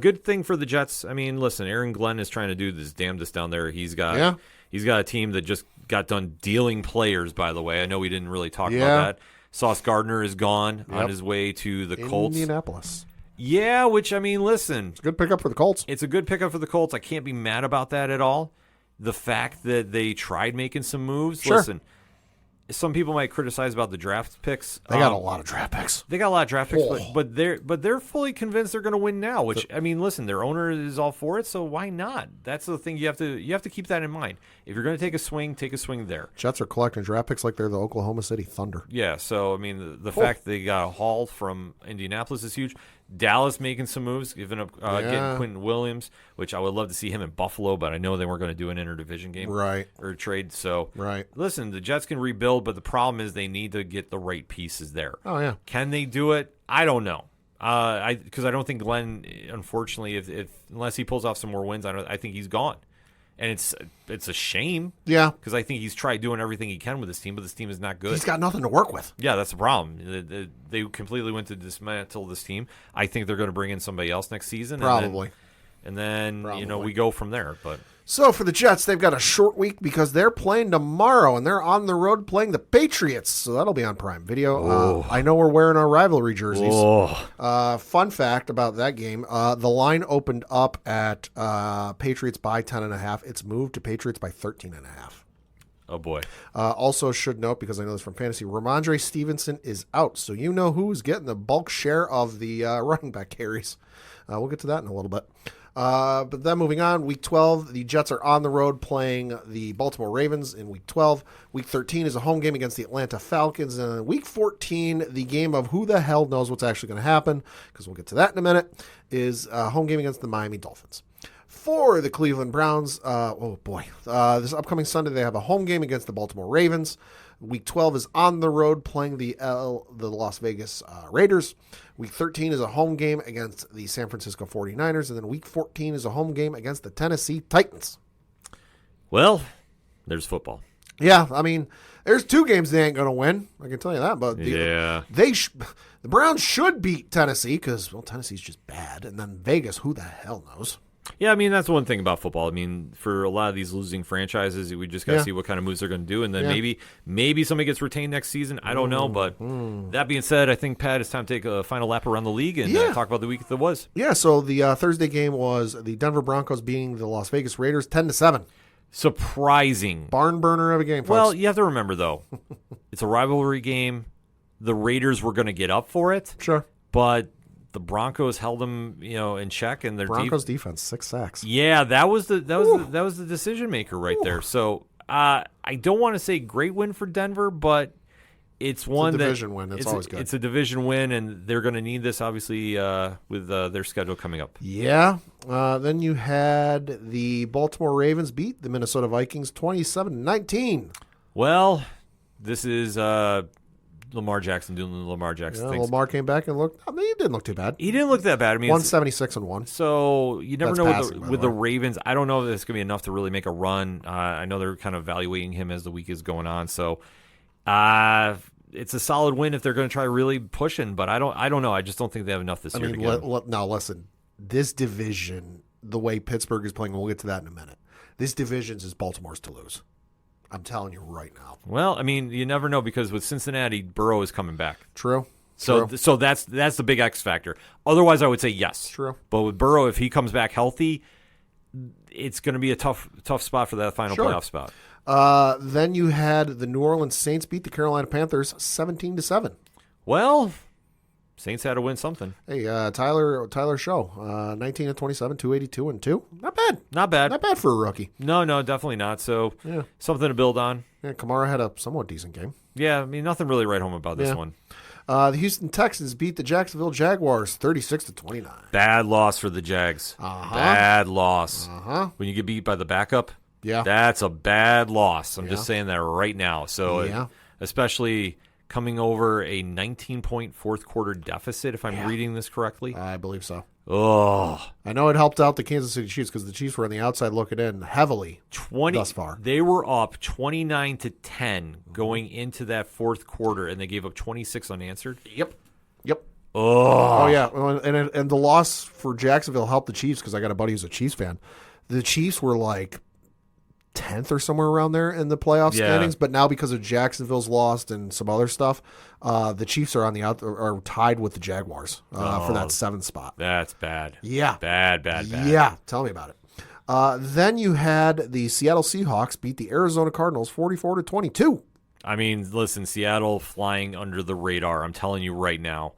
good thing for the Jets. I mean, listen, Aaron Glenn is trying to do this damnedest down there. He's got a team that just got done dealing players, by the way. I know we didn't really talk about that. Sauce Gardner is gone on his way to the Colts. Indianapolis. Yeah, which, I mean, listen. It's a good pickup for the Colts. It's a good pickup for the Colts. I can't be mad about that at all. The fact that they tried making some moves. Sure. Listen, some people might criticize about the draft picks. They got a lot of draft picks. They got a lot of draft picks, but they're fully convinced they're going to win now. Which, I mean, listen, their owner is all for it, so why not? That's the thing you have to keep that in mind. If you're going to take a swing there. Jets are collecting draft picks like they're the Oklahoma City Thunder. Yeah, so I mean, the fact they got a haul from Indianapolis is huge. Dallas making some moves, giving up getting Quentin Williams, which I would love to see him in Buffalo, but I know they weren't going to do an interdivision game or trade. So listen, the Jets can rebuild, but the problem is they need to get the right pieces there. Oh yeah, can they do it? I don't know. Because I don't think Glenn, unfortunately, if unless he pulls off some more wins, I think he's gone. And it's a shame. Yeah. Because I think he's tried doing everything he can with this team, but this team is not good. He's got nothing to work with. Yeah, that's the problem. They completely went to dismantle this team. I think they're going to bring in somebody else next season. Probably. And then we go from there. But so for the Jets, they've got a short week because they're playing tomorrow, and they're on the road playing the Patriots. So that'll be on Prime Video. I know we're wearing our rivalry jerseys. Fun fact about that game, the line opened up at Patriots by 10.5. It's moved to Patriots by 13.5. Oh, boy. Also should note, because I know this from fantasy, Ramondre Stevenson is out. So you know who's getting the bulk share of the running back carries. We'll get to that in a little bit. But then moving on, Week 12, the Jets are on the road playing the Baltimore Ravens in Week 12. Week 13 is a home game against the Atlanta Falcons. And Week 14, the game of who the hell knows what's actually going to happen, because we'll get to that in a minute, is a home game against the Miami Dolphins. For the Cleveland Browns, this upcoming Sunday they have a home game against the Baltimore Ravens. Week 12 is on the road playing the Las Vegas Raiders. Week 13 is a home game against the San Francisco 49ers. And then Week 14 is a home game against the Tennessee Titans. Well, there's football. Yeah, I mean, there's 2 games they ain't going to win. I can tell you that. But the Browns should beat Tennessee because, Tennessee's just bad. And then Vegas, who the hell knows? Yeah, I mean, that's one thing about football. I mean, for a lot of these losing franchises, we just got to see what kind of moves they're going to do. And then maybe somebody gets retained next season. I don't know. But that being said, I think, Pat, it's time to take a final lap around the league and talk about the week that was. Yeah, so the Thursday game was the Denver Broncos beating the Las Vegas Raiders 10-7. Surprising. Barn burner of a game, folks. Well, you have to remember, though, it's a rivalry game. The Raiders were going to get up for it. Sure. But the Broncos held them, in check, and their Broncos defense 6 sacks. Yeah, that was the decision maker right there. So I don't want to say great win for Denver, but it's a division win. It's always good. It's a division win, and they're going to need this obviously with their schedule coming up. Yeah. Then you had the Baltimore Ravens beat the Minnesota Vikings 27-19. Well, this is Lamar Jackson doing the Lamar Jackson things. Lamar came back and looked. I mean, he didn't look too bad. He didn't look that bad. I mean, 176-1. So you never That's know passing, with the Ravens. I don't know if it's going to be enough to really make a run. I know they're kind of evaluating him as the week is going on. So it's a solid win if they're going to try really pushing. But I don't know. I just don't think they have enough this year to get now listen. This division, the way Pittsburgh is playing, we'll get to that in a minute. This division is Baltimore's to lose. I'm telling you right now. Well, I mean, you never know because with Cincinnati, Burrow is coming back. True. So that's the big X factor. Otherwise, I would say yes. True. But with Burrow, if he comes back healthy, it's going to be a tough spot for that final playoff spot. Then you had the New Orleans Saints beat the Carolina Panthers 17-7. Well, Saints had to win something. Hey, Tyler Show, 19-27, 282 and 2. Not bad. Not bad. Not bad for a rookie. No, definitely not. So something to build on. Yeah, Kamara had a somewhat decent game. Yeah, I mean, nothing really right home about this one. The Houston Texans beat the Jacksonville Jaguars 36-29. Bad loss for the Jags. Bad loss. When you get beat by the backup, that's a bad loss. I'm just saying that right now. So especially coming over a 19-point fourth quarter deficit, if I'm reading this correctly. I believe so. Oh, I know it helped out the Kansas City Chiefs because the Chiefs were on the outside looking in heavily thus far. They were up 29-10 going into that fourth quarter, and they gave up 26 unanswered. Yep. Oh, yeah. And the loss for Jacksonville helped the Chiefs because I got a buddy who's a Chiefs fan. The Chiefs were like 10th or somewhere around there in the playoff standings, but now because of Jacksonville's lost and some other stuff, the Chiefs are are tied with the Jaguars for that 7th spot. That's bad. Yeah. Bad. Yeah, tell me about it. Then you had the Seattle Seahawks beat the Arizona Cardinals 44-22. I mean, listen, Seattle flying under the radar. I'm telling you right now,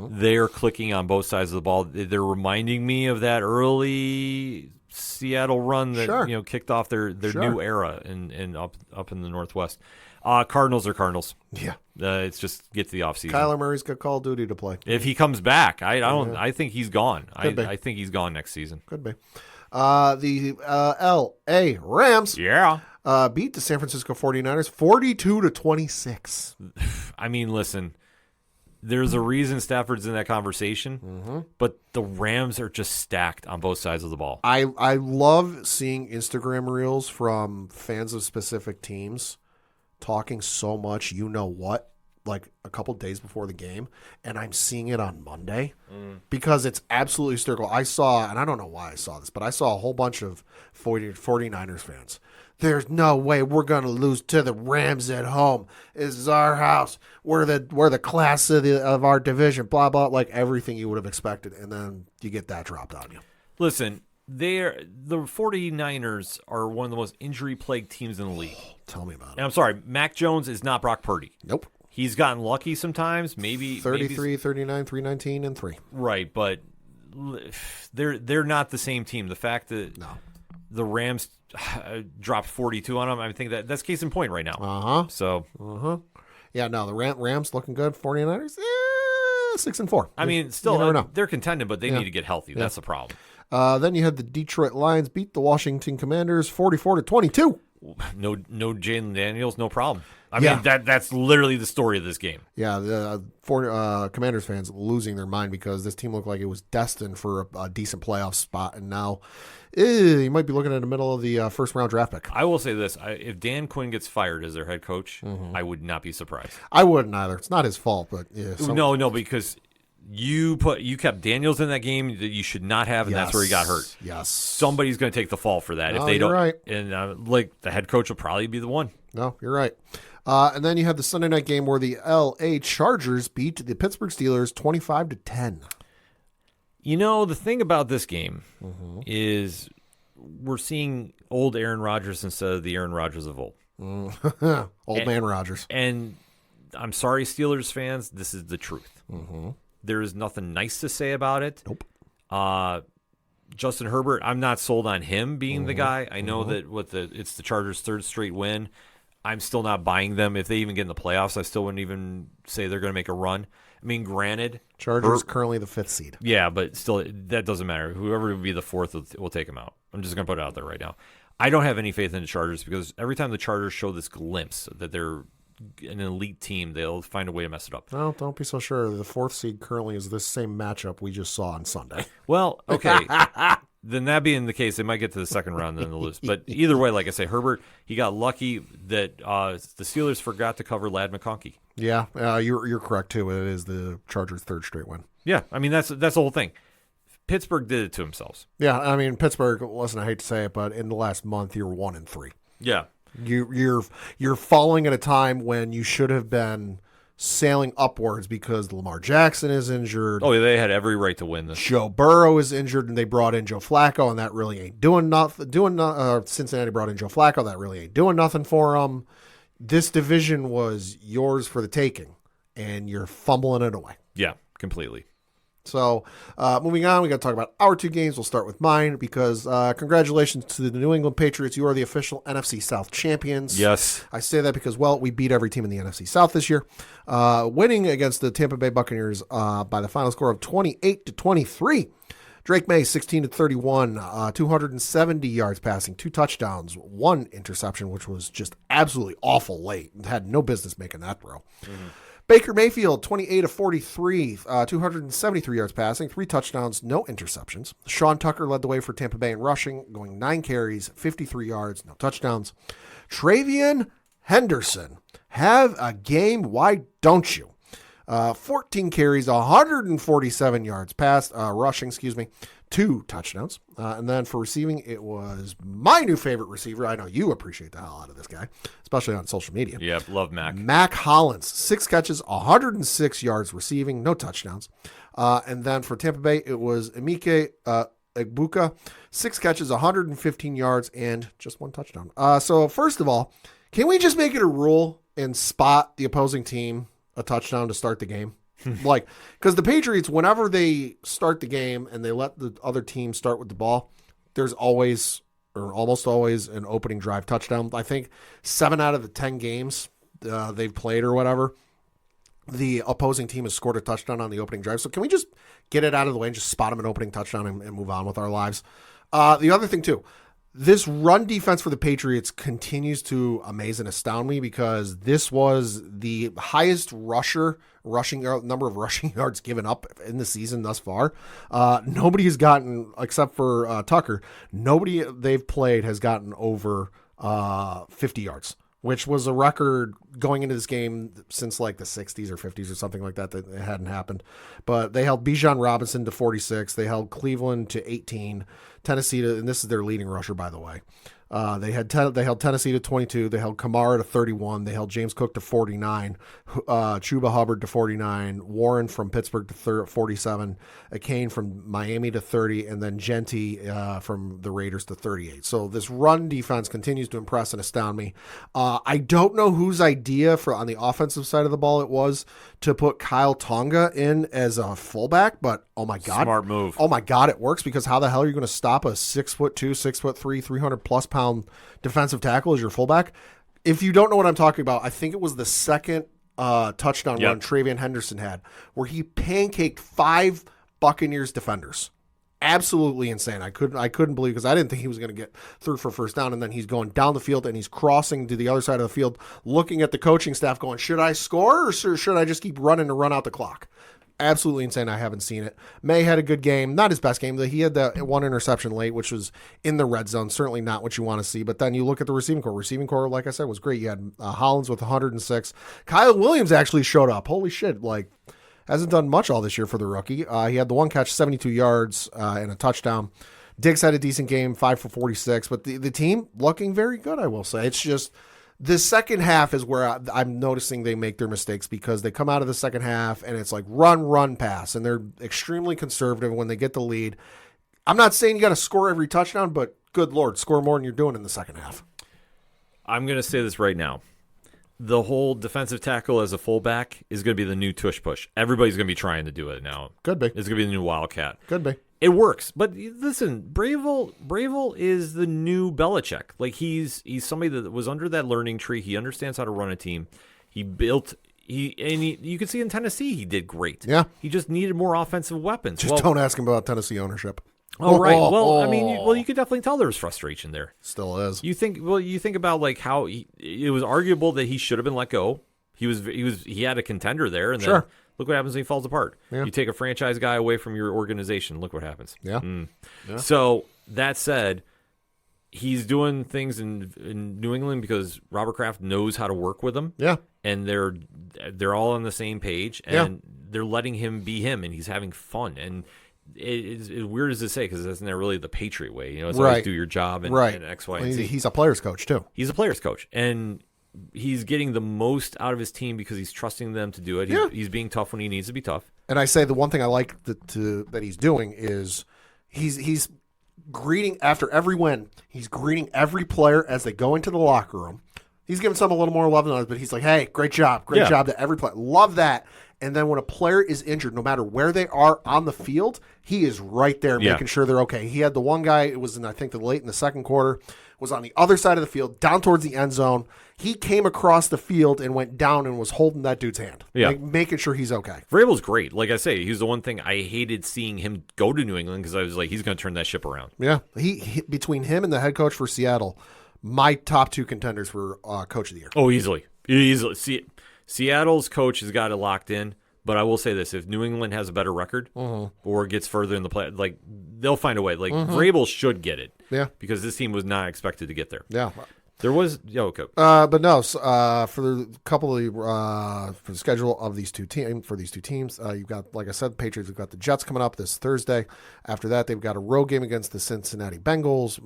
they're clicking on both sides of the ball. They're reminding me of that early Seattle run that kicked off their new era in up in the Northwest. Cardinals are Cardinals. Yeah, it's just get to the offseason. Kyler Murray's got Call of Duty to play. If he comes back, I think he's gone. I think he's gone next season. Could be. The L.A. Rams beat the San Francisco 49ers 42-26. I mean, listen, there's a reason Stafford's in that conversation, but the Rams are just stacked on both sides of the ball. I love seeing Instagram reels from fans of specific teams talking so much, like a couple days before the game, and I'm seeing it on Monday because it's absolutely hysterical. I saw, and I don't know why I saw this, but I saw a whole bunch of 49ers fans. There's no way we're going to lose to the Rams at home. This is our house. We're the class of our division, blah, blah, like everything you would have expected, and then you get that dropped on you. Listen, the 49ers are one of the most injury-plagued teams in the league. Tell me about it. And I'm sorry, Mac Jones is not Brock Purdy. Nope. He's gotten lucky sometimes, maybe 33, 39, 319, and 3. Right, but they're not the same team. The fact that the Rams dropped 42 on them, I think that's case in point right now. Yeah, no, the Rams looking good. 49ers, 6-4. I mean, still, they're contending, but they need to get healthy. That's the problem. Then you had the Detroit Lions beat the Washington Commanders 44-22. No Jalen Daniels, no problem. I mean, that's literally the story of this game. Yeah, the Commanders fans losing their mind because this team looked like it was destined for a decent playoff spot, and now you might be looking at the middle of the first-round draft pick. I will say this. If Dan Quinn gets fired as their head coach, I would not be surprised. I wouldn't either. It's not his fault, but No, because you kept Daniels in that game that you should not have, and that's where he got hurt. Yes. Somebody's going to take the fall for that if they don't. Right. And the head coach will probably be the one. No, you're right. And then you have the Sunday night game where the L.A. Chargers beat the Pittsburgh Steelers 25-10. You know, the thing about this game is we're seeing old Aaron Rodgers instead of the Aaron Rodgers of old. Old man Rodgers. And I'm sorry, Steelers fans, this is the truth. There is nothing nice to say about it. Nope. Justin Herbert, I'm not sold on him being the guy. I know that it's the Chargers' third straight win. I'm still not buying them. If they even get in the playoffs, I still wouldn't even say they're going to make a run. I mean, granted. Chargers currently the 5th seed. Yeah, but still, that doesn't matter. Whoever would be the 4th will take them out. I'm just going to put it out there right now. I don't have any faith in the Chargers because every time the Chargers show this glimpse that they're an elite team, they'll find a way to mess it up. Well, don't be so sure. The 4th seed currently is this same matchup we just saw on Sunday. Well, okay. Then that being the case, they might get to the second round and then they'll lose. But either way, like I say, Herbert, he got lucky that the Steelers forgot to cover Ladd McConkey. Yeah, you're correct too. It is the Chargers' 3rd straight win. Yeah, I mean that's the whole thing. Pittsburgh did it to themselves. Yeah, I mean Pittsburgh. Listen, I hate to say it, but in the last month, you're 1-3. Yeah, you're falling at a time when you should have been sailing upwards because Lamar Jackson is injured. Oh, they had every right to win this. Joe Burrow is injured, and they brought in Joe Flacco, and that really ain't doing nothing. Cincinnati brought in Joe Flacco, that really ain't doing nothing for them. This division was yours for the taking, and you're fumbling it away. Yeah, completely. So, moving on, we got to talk about our 2 games. We'll start with mine because congratulations to the New England Patriots. You are the official NFC South champions. Yes. I say that because, well, we beat every team in the NFC South this year, winning against the Tampa Bay Buccaneers by the final score of 28-23. Drake May, 16-31, 270 yards passing, 2 touchdowns, 1 interception, which was just absolutely awful late. Had no business making that throw. Mm-hmm. Baker Mayfield, 28-43, 273 yards passing, 3 touchdowns, no interceptions. Sean Tucker led the way for Tampa Bay in rushing, going 9 carries, 53 yards, no touchdowns. Travian Henderson, have a game, why don't you? 14 carries, 147 yards rushing, 2 touchdowns. And then for receiving, it was my new favorite receiver. I know you appreciate the hell out of this guy, especially on social media. Yep, love Mac. Mac Hollins, 6 catches, 106 yards receiving, no touchdowns. And then for Tampa Bay, it was Emike Egbuka, 6 catches, 115 yards, and just 1 touchdown. So first of all, can we just make it a rule and spot the opposing team a touchdown to start the game? Like, because the Patriots, whenever they start the game and they let the other team start with the ball, there's always or almost always an opening drive touchdown. I think 7 out of the 10 games they've played or whatever, the opposing team has scored a touchdown on the opening drive. So can we just get it out of the way and just spot them an opening touchdown and move on with our lives? The other thing too, this run defense for the Patriots continues to amaze and astound me because this was the highest number of rushing yards given up in the season thus far. Nobody has gotten, except for Tucker, nobody they've played has gotten over 50 yards, which was a record going into this game since like the 60s or 50s or something like that it hadn't happened. But they held Bijan Robinson to 46. They held Cleveland to 18. Tennessee and this is their leading rusher, by the way. They held Tennessee to 22. They held Kamara to 31. They held James Cook to 49. Chuba Hubbard to 49. Warren from Pittsburgh to 47. Kane from Miami to 30. And then Genti from the Raiders to 38. So this run defense continues to impress and astound me. I don't know whose idea on the offensive side of the ball it was to put Kyle Tonga in as a fullback, but oh my God. Smart move. Oh my God, it works because how the hell are you going to stop a 6'2", 6'3", 300+ pound defensive tackle as your fullback? If you don't know what I'm talking about, I think it was the second touchdown run Travian Henderson had where he pancaked 5 Buccaneers defenders. Absolutely insane. I couldn't believe because I didn't think he was going to get through for first down, and then he's going down the field and he's crossing to the other side of the field, looking at the coaching staff going, should I score or should I just keep running to run out the clock? Absolutely insane. I haven't seen it. May had a good game. Not his best game. He had the 1 interception late, which was in the red zone. Certainly not what you want to see. But then you look at the receiving core. Receiving core, like I said, was great. You had Hollins with 106. Kyle Williams actually showed up. Holy shit. Hasn't done much all this year for the rookie. He had the 1 catch, 72 yards, and a touchdown. Diggs had a decent game, 5 for 46. But the team looking very good, I will say. It's just the second half is where I'm noticing they make their mistakes because they come out of the second half and it's like run, pass. And they're extremely conservative when they get the lead. I'm not saying you got to score every touchdown, but good Lord, score more than you're doing in the second half. I'm going to say this right now. The whole defensive tackle as a fullback is going to be the new tush push. Everybody's going to be trying to do it now. Could be. It's going to be the new Wildcat. Could be. It works. But listen, Bravel is the new Belichick. He's somebody that was under that learning tree. He understands how to run a team. You can see in Tennessee he did great. Yeah. He just needed more offensive weapons. Just don't ask him about Tennessee ownership. Oh, right. Well, I mean, you could definitely tell there was frustration there. Still is. You think about like how it was arguable that he should have been let go. He had a contender there, and then look what happens when he falls apart. Yeah. You take a franchise guy away from your organization. Look what happens. Yeah. Yeah. So that said, he's doing things in New England because Robert Kraft knows how to work with him. Yeah. And they're all on the same page, and they're letting him be him, and he's having fun. And it's weird as to say because isn't that really the Patriot way? It's always do your job and X, Y, and Z. He's a player's coach too. He's a player's coach, and he's getting the most out of his team because he's trusting them to do it. He's being tough when he needs to be tough. And I say the one thing I like that he's doing is he's greeting after every win. He's greeting every player as they go into the locker room. He's giving some a little more love than others, but he's like, "Hey, great job to every player. Love that." And then when a player is injured, no matter where they are on the field, he is right there making sure they're okay. He had the one guy, it was I think late in the second quarter, was on the other side of the field, down towards the end zone. He came across the field and went down and was holding that dude's hand, making sure he's okay. Vrabel's great. Like I say, he's the one thing I hated seeing him go to New England because I was like, he's going to turn that ship around. Yeah, he between him and the head coach for Seattle, my top two contenders for coach of the year. Oh, easily. Seattle's coach has got it locked in. But I will say this: if New England has a better record or gets further in the play, like they'll find a way. Like Vrabel should get it, because this team was not expected to get there. Yeah, there was okay. But no, for the couple of for the schedule of these two teams you've got, like I said, the Patriots. We've got the Jets coming up this Thursday. After that, they've got a road game against the Cincinnati Bengals.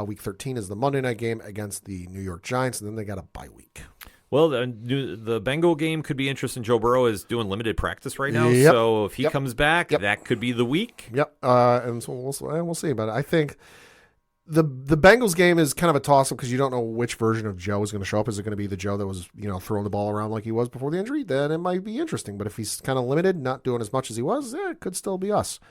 Week 13 is the Monday night game against the New York Giants, and then they got a bye week. Well, the Bengal game could be interesting. Joe Burrow is doing limited practice right now, Yep. so if he comes back, that could be the week. Yep, and so we'll see. But I think the Bengals game is kind of a toss-up because you don't know which version of Joe is going to show up. Is it going to be the Joe that was throwing the ball around like he was before the injury? Then it might be interesting. But if he's kind of limited, not doing as much as he was, it could still be us.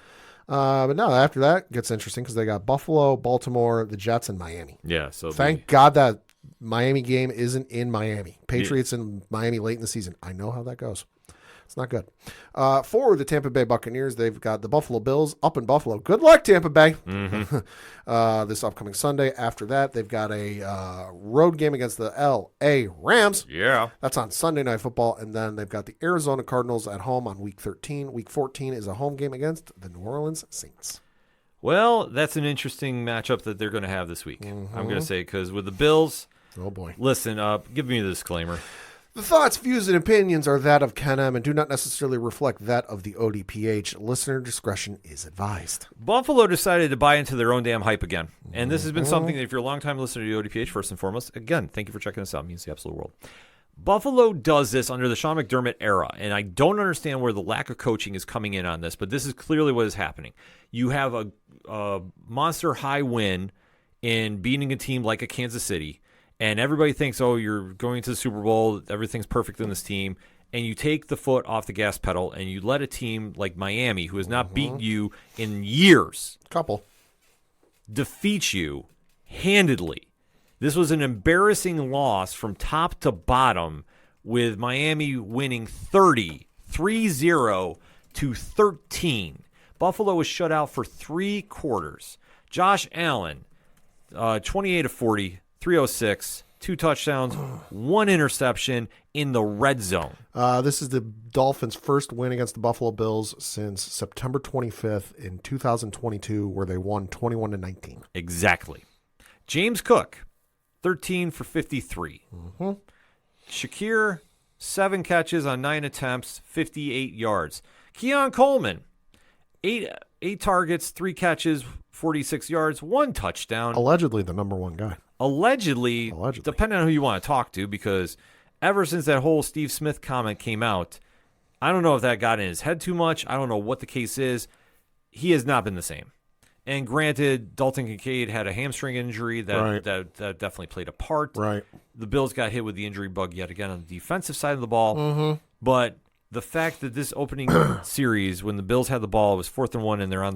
But no, after that it gets interesting because they got Buffalo, Baltimore, the Jets, and Miami. Yeah, so thank God that Miami game isn't in Miami. Patriots in Miami late in the season. I know how that goes. It's not good. For the Tampa Bay Buccaneers, they've got the Buffalo Bills up in Buffalo. Good luck, Tampa Bay. This upcoming Sunday. After that, they've got a road game against the L.A. Rams. Yeah. That's on Sunday Night Football. And then they've got the Arizona Cardinals at home on Week 13. Week 14 is a home game against the New Orleans Saints. Well, that's an interesting matchup that they're going to have this week. I'm going to say because with the Bills, oh boy, listen, give me the disclaimer. The thoughts, views, and opinions are that of Ken M and do not necessarily reflect that of the ODPH. Listener discretion is advised. Buffalo decided to buy into their own damn hype again. And this has been something that if you're a longtime listener to the ODPH, first and foremost, again, thank you for checking us out. It means the absolute world. Buffalo does this under the Sean McDermott era, and I don't understand where the lack of coaching is coming in on this, but this is clearly what is happening. You have a monster high win in beating a team like a Kansas City, and everybody thinks, oh, you're going to the Super Bowl, everything's perfect in this team, and you take the foot off the gas pedal, and you let a team like Miami, who has not beaten you in years, defeat you handedly. This was an embarrassing loss from top to bottom, with Miami winning 3-0 to 13. Buffalo was shut out for 3 quarters. Josh Allen, 28 of 40, 306, 2 touchdowns, 1 interception in the red zone. This is the Dolphins' first win against the Buffalo Bills since September 25th in 2022, where they won 21-19. Exactly. James Cook, 13 for 53. Shakir, 7 catches on 9 attempts, 58 yards. Keon Coleman, 8 targets, 3 catches, 46 yards, 1 touchdown. Allegedly the number 1 guy. Allegedly, depending on who you want to talk to, because ever since that whole Steve Smith comment came out, I don't know if that got in his head too much. I don't know what the case is. He has not been the same. And granted, Dalton Kincaid had a hamstring injury that definitely played a part. Right. The Bills got hit with the injury bug yet again on the defensive side of the ball. But the fact that this opening series, when the Bills had the ball, it was 4th and 1, and they're on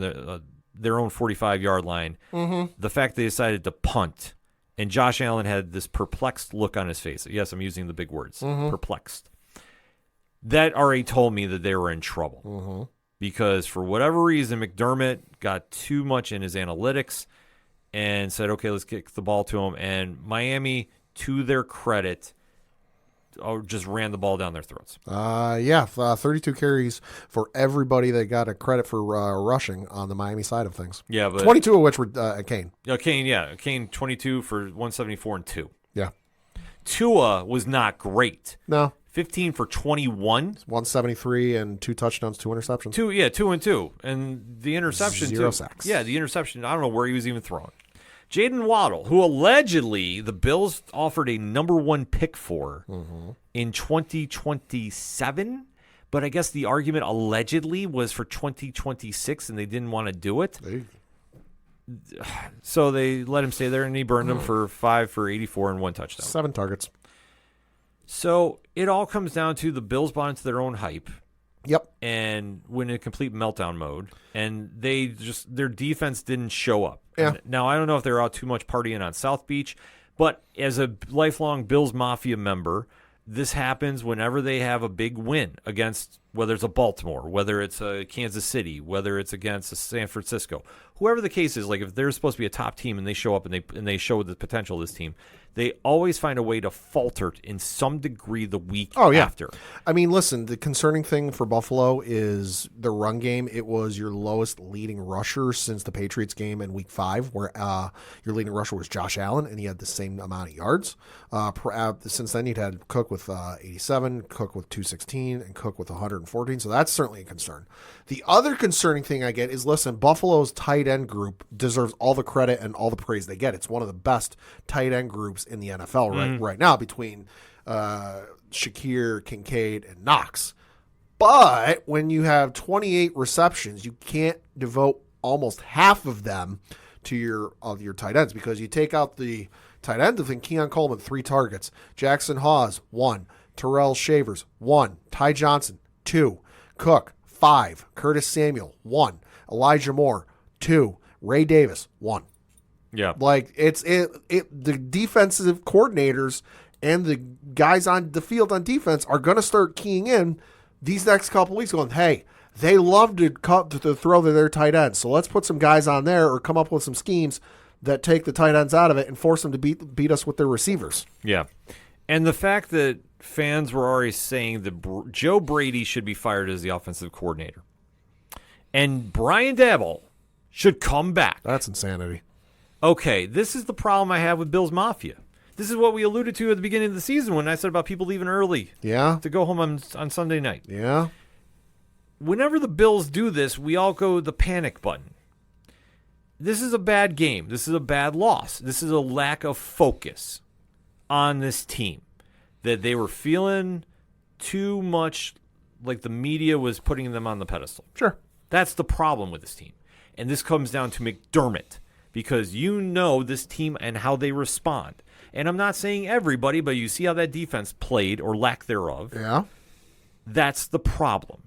their own 45-yard line. The fact they decided to punt, and Josh Allen had this perplexed look on his face. Yes, I'm using the big words. Perplexed. That already told me that they were in trouble. because for whatever reason, McDermott got too much in his analytics and said, okay, let's kick the ball to him. And Miami, to their credit, just ran the ball down their throats. 32 carries for everybody that got a credit for rushing on the Miami side of things. Yeah, but 22 of which were Kane. Kane 22 for 174 and 2. Yeah. Tua was not great. No. 15 for 21. 173 and 2 touchdowns, 2 interceptions. 2 and 2. And the interception, 0 sacks. Yeah, the interception, I don't know where he was even throwing. Jaden Waddle, who allegedly the Bills offered a number 1 pick for in 2027, but I guess the argument allegedly was for 2026 and they didn't want to do it. So they let him stay there and he burned him for 5 for 84 and 1 touchdown. 7 targets. So it all comes down to the Bills bought into their own hype. Yep. And went in complete meltdown mode. And their defense didn't show up. Yeah. Now, I don't know if they were out too much partying on South Beach, but as a lifelong Bills Mafia member, this happens whenever they have a big win against, whether it's a Baltimore, whether it's a Kansas City, whether it's against a San Francisco, whoever the case is. Like if they're supposed to be a top team and they show up and they show the potential of this team, they always find a way to falter in some degree the week after. I mean, listen, the concerning thing for Buffalo is the run game. It was your lowest leading rusher since the Patriots game in week 5, where your leading rusher was Josh Allen, and he had the same amount of yards. Since then, you'd had Cook with 87, Cook with 216, and Cook with 114, so that's certainly a concern. The other concerning thing I get is, listen, Buffalo's tight end group deserves all the credit and all the praise they get. It's one of the best tight end groups in the NFL right now between Shakir, Kincaid, and Knox. But when you have 28 receptions, you can't devote almost half of them to your tight ends, because you take out the tight end, I think Keon Coleman, 3 targets, Jackson Hawes, 1, Terrell Shavers, 1, Ty Johnson, 2, Cook, 5, Curtis Samuel, 1, Elijah Moore, 2, Ray Davis, 1. Yeah. Like the defensive coordinators and the guys on the field on defense are going to start keying in these next couple weeks going, hey, they love to throw to their tight ends. So let's put some guys on there or come up with some schemes that take the tight ends out of it and force them to beat us with their receivers. Yeah. And the fact that fans were already saying that Joe Brady should be fired as the offensive coordinator and Brian Daboll should come back. That's insanity. Okay, this is the problem I have with Bills Mafia. This is what we alluded to at the beginning of the season when I said about people leaving early to go home on Sunday night. Yeah. Whenever the Bills do this, we all go the panic button. This is a bad game. This is a bad loss. This is a lack of focus on this team. That they were feeling too much like the media was putting them on the pedestal. Sure. That's the problem with this team. And this comes down to McDermott. Because you know this team and how they respond. And I'm not saying everybody, but you see how that defense played or lack thereof. Yeah. That's the problem.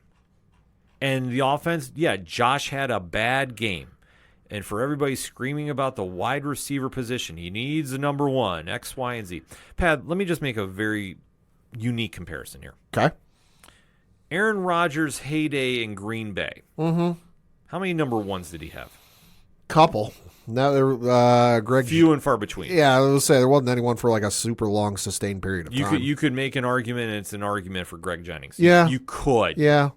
And the offense, Josh had a bad game. And for everybody screaming about the wide receiver position, he needs a number 1, X, Y, and Z. Pat, let me just make a very unique comparison here. Okay. Aaron Rodgers' heyday in Green Bay. Mm-hmm. How many number 1s did he have? Couple. Now, Greg. Few and far between. Yeah, I was say there wasn't anyone for like a super long, sustained period of time. You could make an argument, and it's an argument for Greg Jennings. Yeah, you could. Yeah,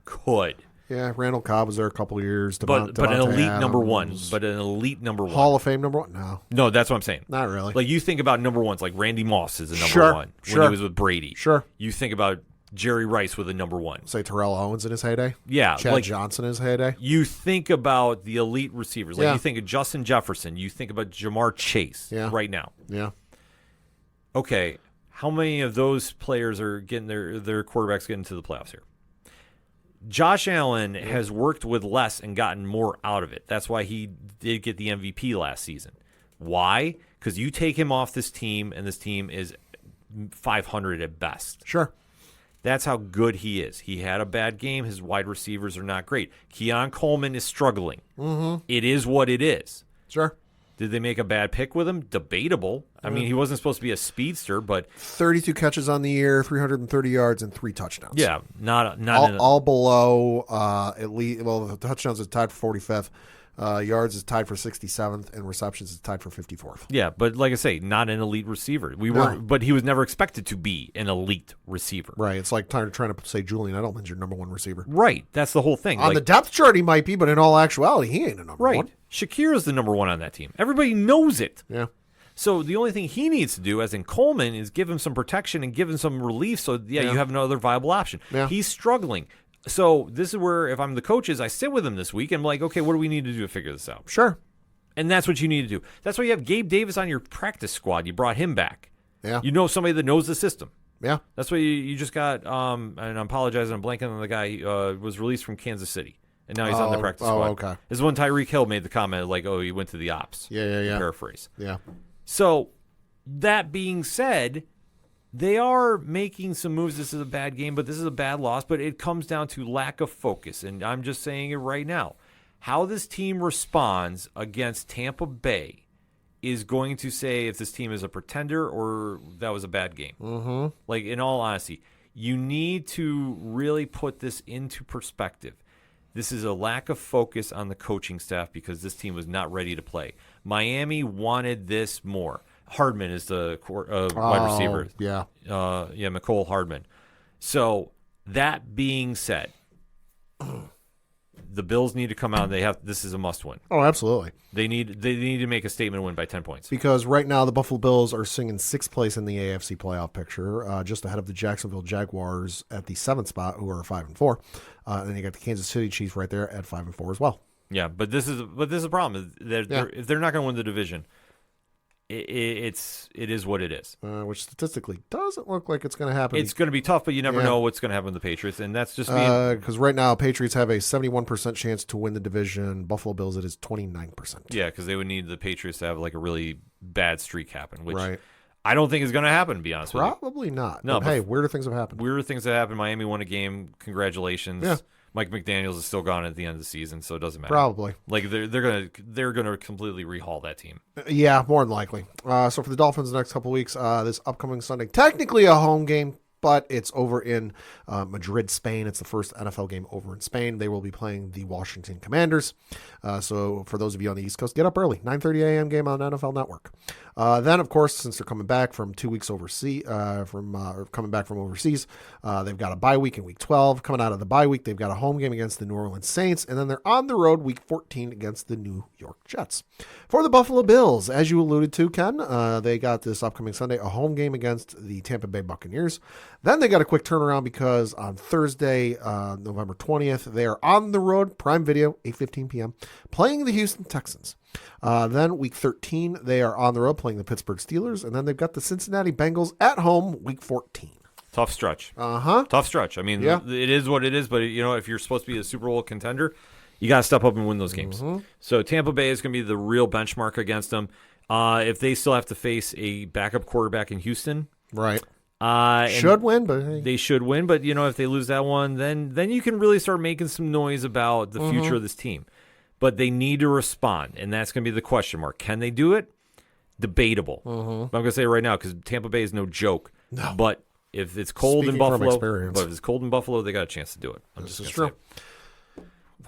could. Yeah, Randall Cobb was there a couple of years. But an elite number 1. But an elite number 1. Hall of Fame number 1? No, that's what I'm saying. Not really. Like you think about number 1s, like Randy Moss is a number 1 when he was with Brady. Sure. You think about Jerry Rice with a number 1. Say Terrell Owens in his heyday? Yeah. Chad Johnson in his heyday? You think about the elite receivers. Like you think of Justin Jefferson. You think about Jamar Chase right now. Yeah. Okay. How many of those players are getting their quarterbacks getting to the playoffs here? Josh Allen has worked with less and gotten more out of it. That's why he did get the MVP last season. Why? Because you take him off this team, and this team is 500 at best. Sure. That's how good he is. He had a bad game. His wide receivers are not great. Keon Coleman is struggling. Mm-hmm. It is what it is. Sure. Did they make a bad pick with him? Debatable. I mean, he wasn't supposed to be a speedster, but 32 catches on the year, 330 yards, and 3 touchdowns. yeah, not all below at least. Well, the touchdowns is tied for 45th. Yards is tied for 67th, and receptions is tied for 54th. Yeah, but like I say, not an elite receiver. But he was never expected to be an elite receiver. Right. It's like trying to say Julian Edelman's your number one receiver. Right. That's the whole thing. On the depth chart, he might be, but in all actuality, he ain't a number one. Right. Shakir is the number one on that team. Everybody knows it. Yeah. So the only thing he needs to do, as in Coleman, is give him some protection and give him some relief. So you have another viable option. Yeah. He's struggling. So this is where, if I'm the coaches, I sit with him this week and I'm like, okay, what do we need to do to figure this out? Sure. And that's what you need to do. That's why you have Gabe Davis on your practice squad. You brought him back. Yeah. You know somebody that knows the system. Yeah. That's why you just got, and I'm apologizing, I'm blanking on the guy, was released from Kansas City. And now he's on the practice squad. Oh, okay. This is when Tyreek Hill made the comment, like, oh, he went to the ops. Yeah. Paraphrase. Yeah. So, that being said, they are making some moves. This is a bad game, but this is a bad loss. But it comes down to lack of focus. And I'm just saying it right now. How this team responds against Tampa Bay is going to say if this team is a pretender or that was a bad game. Mm-hmm. Like, in all honesty, you need to really put this into perspective. This is a lack of focus on the coaching staff because this team was not ready to play. Miami wanted this more. Hardman is the wide receiver. Yeah. McCole Hardman. So, that being said, the Bills need to come out. This is a must-win. Oh, absolutely. They need to make a statement win by 10 points. Because right now the Buffalo Bills are sitting in 6th place in the AFC playoff picture, just ahead of the Jacksonville Jaguars at the 7th spot, who are 5-4. And then you got the Kansas City Chiefs right there at 5-4 as well. Yeah, but this is a problem. If they're not going to win the division, it is what it is. Which statistically doesn't look like it's going to happen. It's going to be tough, but you never know what's going to happen with the Patriots, and that's just because right now Patriots have a 71% chance to win the division. Buffalo Bills, it is 29%. Yeah, because they would need the Patriots to have like a really bad streak happen, which right. I don't think is going to happen, to be honest with you. Probably not. No, but hey, weirder things have happened. Weirder things have happened. Miami won a game. Congratulations. Yeah. Mike McDaniels is still gone at the end of the season, so it doesn't matter. Probably. Like they're gonna completely rehaul that team. Yeah, more than likely. So for the Dolphins the next couple of weeks, this upcoming Sunday, technically a home game, but it's over in Madrid, Spain. It's the first NFL game over in Spain. They will be playing the Washington Commanders. So for those of you on the East Coast, get up early. 9:30 a.m. game on NFL Network. Then, of course, since they're coming back from 2 weeks overseas, coming back from overseas, they've got a bye week in Week 12. Coming out of the bye week, they've got a home game against the New Orleans Saints, and then they're on the road Week 14 against the New York Jets. For the Buffalo Bills, as you alluded to, Ken, they got this upcoming Sunday a home game against the Tampa Bay Buccaneers. Then they got a quick turnaround because on Thursday, November 20th, they are on the road, Prime Video, 8:15 p.m., playing the Houston Texans. Then Week 13, they are on the road playing the Pittsburgh Steelers, and then they've got the Cincinnati Bengals at home Week 14. Tough stretch. Tough stretch. I mean, it is what it is, but if you're supposed to be a Super Bowl contender, you got to step up and win those games. Mm-hmm. So Tampa Bay is going to be the real benchmark against them. If they still have to face a backup quarterback in Houston, right? Should win, but hey. They should win. But if they lose that one, then you can really start making some noise about the future of this team. But they need to respond, and that's going to be the question mark. Can they do it? Debatable. I'm going to say it right now because Tampa Bay is no joke. No. But if it's cold Speaking in Buffalo, they got a chance to do it. This is true.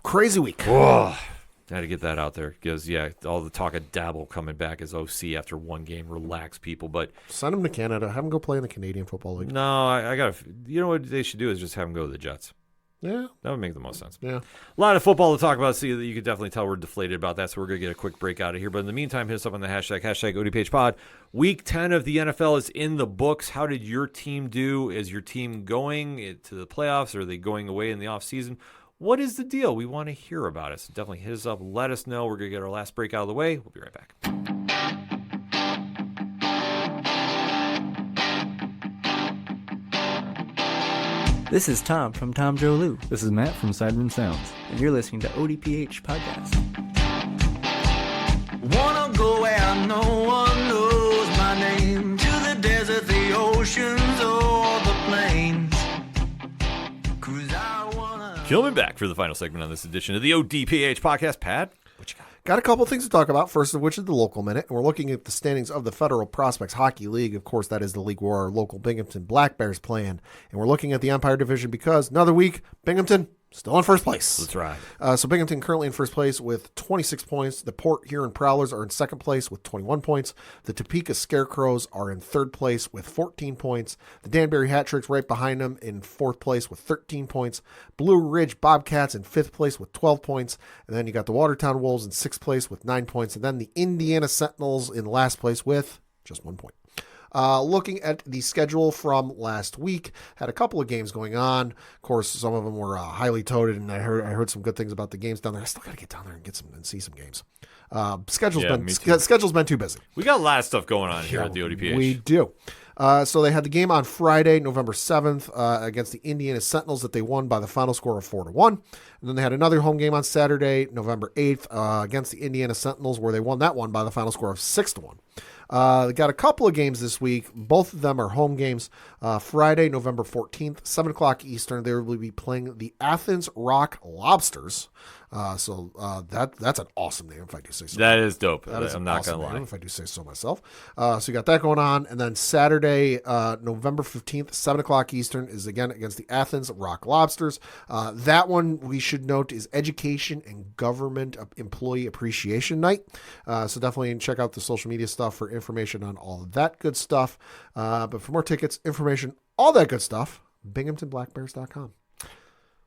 Crazy week. Whoa. I had to get that out there because, all the talk of Dabble coming back as OC after one game. Relax, people. But send him to Canada. Have him go play in the Canadian Football League. No, I got to. You know what they should do is just have him go to the Jets. Yeah. That would make the most sense. Yeah. A lot of football to talk about. See, you could definitely tell we're deflated about that, so we're going to get a quick break out of here. But in the meantime, hit us up on the hashtag ODPHpod. Week 10 of the NFL is in the books. How did your team do? Is your team going to the playoffs? Or are they going away in the offseason? What is the deal? We want to hear about it. So definitely hit us up. Let us know. We're going to get our last break out of the way. We'll be right back. This is Tom from Tom Joe Lou, This is Matt from Sideroom Sounds. and you're listening to ODPH Podcast. Wanna go where no one knows my name, to the desert, the oceans, or the plains. 'Cause I wanna... Coming back for the final segment on this edition of the ODPH podcast. Pat? Got a couple things to talk about, first of which is the local minute. And we're looking at the standings of the Federal Prospects Hockey League. Of course, that is the league where our local Binghamton Black Bears play in. And we're looking at the Empire Division because another week, Binghamton still in first place. That's right. So Binghamton currently in first place with 26 points. The Port Huron Prowlers are in second place with 21 points. The Topeka Scarecrows are in third place with 14 points. The Danbury Hat Tricks right behind them in fourth place with 13 points. Blue Ridge Bobcats in fifth place with 12 points. And then you got the Watertown Wolves in sixth place with 9 points. And then the Indiana Sentinels in last place with just 1 point. Looking at the schedule from last week, had a couple of games going on. Of course, some of them were highly touted, and I heard some good things about the games down there. I still got to get down there and get some and see some games. Schedule's been too busy. We got a lot of stuff going on here at the ODPH. We do. So they had the game on Friday, November 7th, against the Indiana Sentinels that they won by the final score of 4-1. And then they had another home game on Saturday, November 8th, against the Indiana Sentinels, where they won that one by the final score of 6-1. They got a couple of games this week. Both of them are home games. Friday, November 14th, 7 o'clock Eastern, they will be playing the Athens Rock Lobsters. That's an awesome name, if I do say so. That is dope. I'm not going to lie. If I do say so myself. So you got that going on. And then Saturday, November 15th, 7 o'clock Eastern, is again against the Athens Rock Lobsters. That one, we should note, is Education and Government Employee Appreciation Night. So definitely check out the social media stuff for information on all of that good stuff. But for more tickets, information, all that good stuff, BinghamtonBlackBears.com.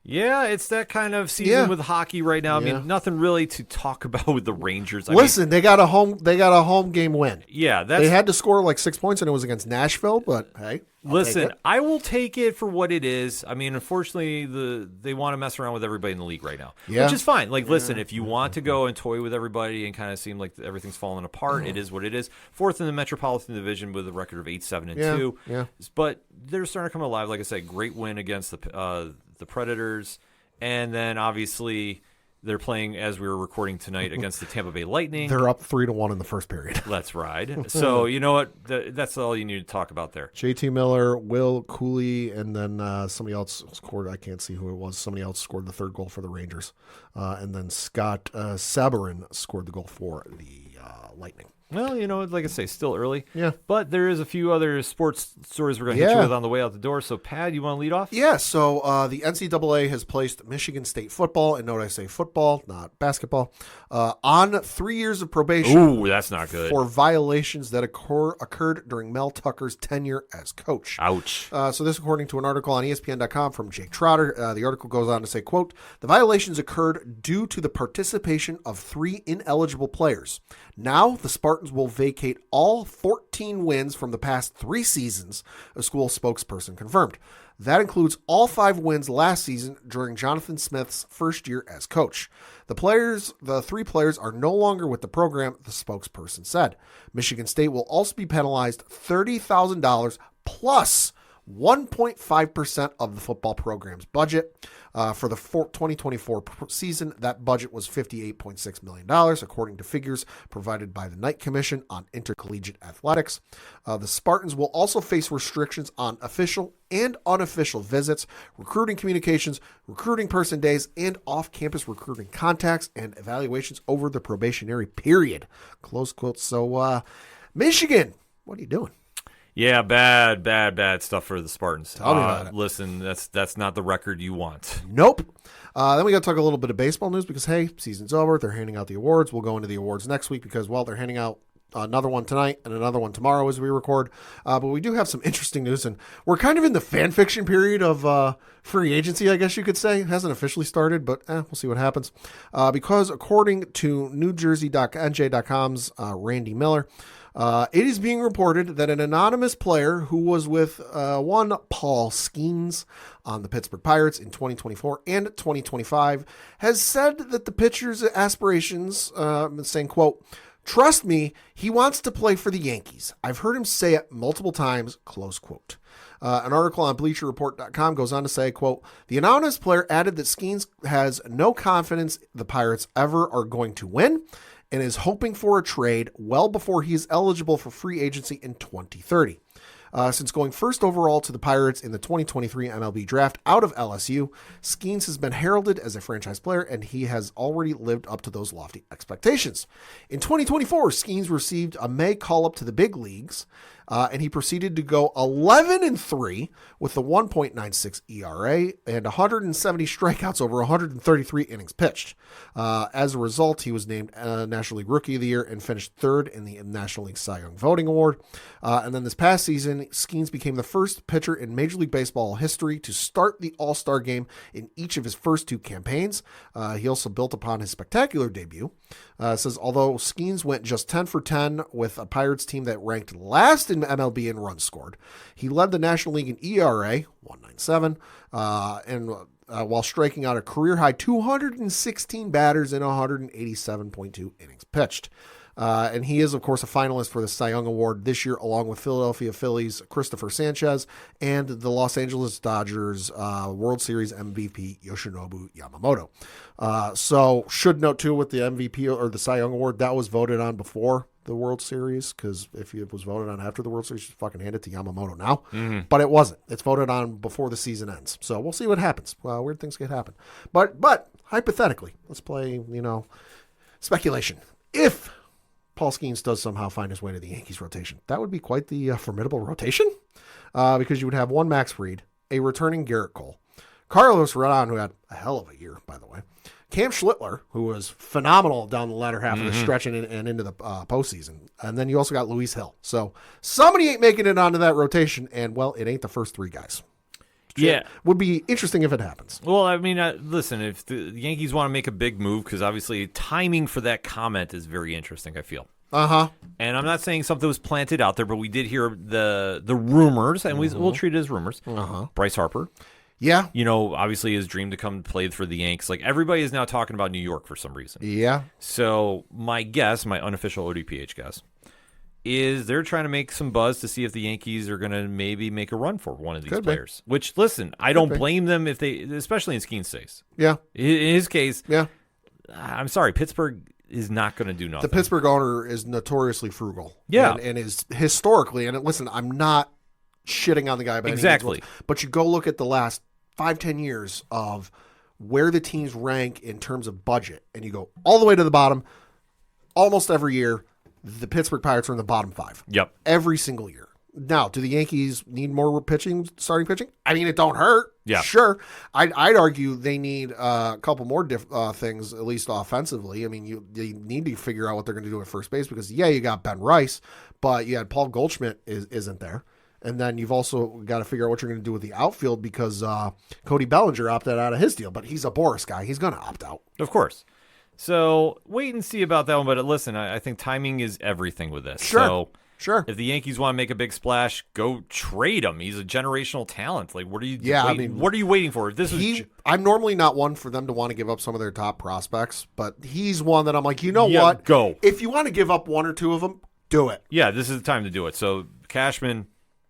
Yeah, it's that kind of season with hockey right now. I mean, nothing really to talk about with the Rangers. Listen, they got a home game win. Yeah, they had to score like 6 points, and it was against Nashville. But hey, listen, I will take it for what it is. I mean, unfortunately, they want to mess around with everybody in the league right now, which is fine. Like, listen, if you want to go and toy with everybody and kind of seem like everything's falling apart, it is what it is. Fourth in the Metropolitan Division with a record of 8-7-2. Yeah. But they're starting to come alive. Like I said, great win against the Predators, and then obviously they're playing, as we were recording tonight, against the Tampa Bay Lightning. They're up 3-1 in the first period. Let's ride. So you know what? That's all you need to talk about there. JT Miller, Will Cooley, and then somebody else scored. I can't see who it was. Somebody else scored the third goal for the Rangers, and then Scott Sabarin scored the goal for the Lightning. Well, you know, like I say, still early. Yeah. But there is a few other sports stories we're going to hit you with on the way out the door. So, Pat, you want to lead off? Yeah. So, the NCAA has placed Michigan State football, and note I say football, not basketball, on 3 years of probation. Ooh, that's not good. For violations that occurred during Mel Tucker's tenure as coach. Ouch. So this, according to an article on ESPN.com from Jake Trotter, the article goes on to say, quote, "The violations occurred due to the participation of 3 ineligible players. Now, the Spartans will vacate all 14 wins from the past 3 seasons," a school spokesperson confirmed. That includes all 5 wins last season during Jonathan Smith's first year as coach. The 3 players are no longer with the program, the spokesperson said. Michigan State will also be penalized $30,000 plus 1.5% of the football program's budget. For the 2024 season, that budget was $58.6 million, according to figures provided by the Knight Commission on Intercollegiate Athletics. The Spartans will also face restrictions on official and unofficial visits, recruiting communications, recruiting person days, and off-campus recruiting contacts and evaluations over the probationary period. Close quote. So, Michigan, what are you doing? Yeah, bad stuff for the Spartans. Tell me about it. Listen, that's not the record you want. Nope. Then we got to talk a little bit of baseball news because, hey, season's over. They're handing out the awards. We'll go into the awards next week because, well, they're handing out another one tonight and another one tomorrow as we record. But we do have some interesting news, and we're kind of in the fan fiction period of free agency, I guess you could say. It hasn't officially started, but we'll see what happens. Because according to NewJersey.NJ.com's Randy Miller, it is being reported that an anonymous player who was with one Paul Skeens on the Pittsburgh Pirates in 2024 and 2025 has said that the pitcher's aspirations, saying, quote, "Trust me, he wants to play for the Yankees. I've heard him say it multiple times," close quote. An article on BleacherReport.com goes on to say, quote, "The anonymous player added that Skeens has no confidence the Pirates ever are going to win and is hoping for a trade well before he is eligible for free agency in 2030. Since going first overall to the Pirates in the 2023 MLB draft out of LSU, Skeens has been heralded as a franchise player, and he has already lived up to those lofty expectations. In 2024, Skeens received a May call-up to the big leagues, and he proceeded to go 11-3 with a 1.96 ERA and 170 strikeouts over 133 innings pitched. As a result, he was named National League Rookie of the Year and finished third in the National League Cy Young Voting Award. And then this past season, Skeens became the first pitcher in Major League Baseball history to start the All-Star game in each of his first 2 campaigns. He also built upon his spectacular debut. Says, although Skeens went just 10 for 10 with a Pirates team that ranked last in MLB in runs scored, he led the National League in ERA, 1.97, and while striking out a career-high 216 batters in 187.2 innings pitched. And he is, of course, a finalist for the Cy Young Award this year, along with Philadelphia Phillies' Christopher Sanchez and the Los Angeles Dodgers World Series MVP Yoshinobu Yamamoto. So should note, too, with the MVP or the Cy Young Award, that was voted on before the World Series, because if it was voted on after the World Series, you fucking hand it to Yamamoto now. Mm-hmm. But it wasn't. It's voted on before the season ends. So we'll see what happens. Weird things can happen. But hypothetically, let's play, speculation. If Paul Skeens does somehow find his way to the Yankees rotation, that would be quite the formidable rotation, because you would have one Max Fried, a returning Garrett Cole, Carlos Rodon, who had a hell of a year, by the way, Cam Schlittler, who was phenomenal down the latter half of the stretch and into the postseason. And then you also got Luis Hill. So somebody ain't making it onto that rotation, and, well, it ain't the first 3 guys. Yeah. Would be interesting if it happens. Well, I mean, listen, if the Yankees want to make a big move, because obviously timing for that comment is very interesting, I feel. Uh-huh. And I'm not saying something was planted out there, but we did hear the rumors, and we'll treat it as rumors. Uh-huh. Bryce Harper. Yeah. Obviously his dream to come play for the Yanks. Like, everybody is now talking about New York for some reason. Yeah. So my guess, my unofficial ODPH guess, is they're trying to make some buzz to see if the Yankees are going to maybe make a run for one of these players. Which, listen, I don't blame them if they, especially in Skeens' case. Yeah. In his case, yeah. I'm sorry, Pittsburgh is not going to do nothing. The Pittsburgh owner is notoriously frugal. Yeah. And is historically, and listen, I'm not shitting on the guy by exactly. any means, but you go look at the last 5-10 years of where the teams rank in terms of budget, and you go all the way to the bottom. Almost every year, the Pittsburgh Pirates are in the bottom 5. Yep. Every single year. Now, do the Yankees need more starting pitching? I mean, it don't hurt. Yeah. Sure. I'd argue they need a couple more things, at least offensively. I mean, they need to figure out what they're going to do at first base, because, you got Ben Rice, but you had Paul Goldschmidt isn't there. And then you've also got to figure out what you're going to do with the outfield, because Cody Bellinger opted out of his deal, but he's a Boris guy. He's going to opt out. Of course. So wait and see about that one. But listen, I think timing is everything with this. Sure. So if the Yankees want to make a big splash, go trade him. He's a generational talent. Like, what are you? What are you waiting for? If this I'm normally not one for them to want to give up some of their top prospects, but he's one that I'm like, what? Go. If you want to give up one or two of them, do it. Yeah, this is the time to do it. So Cashman,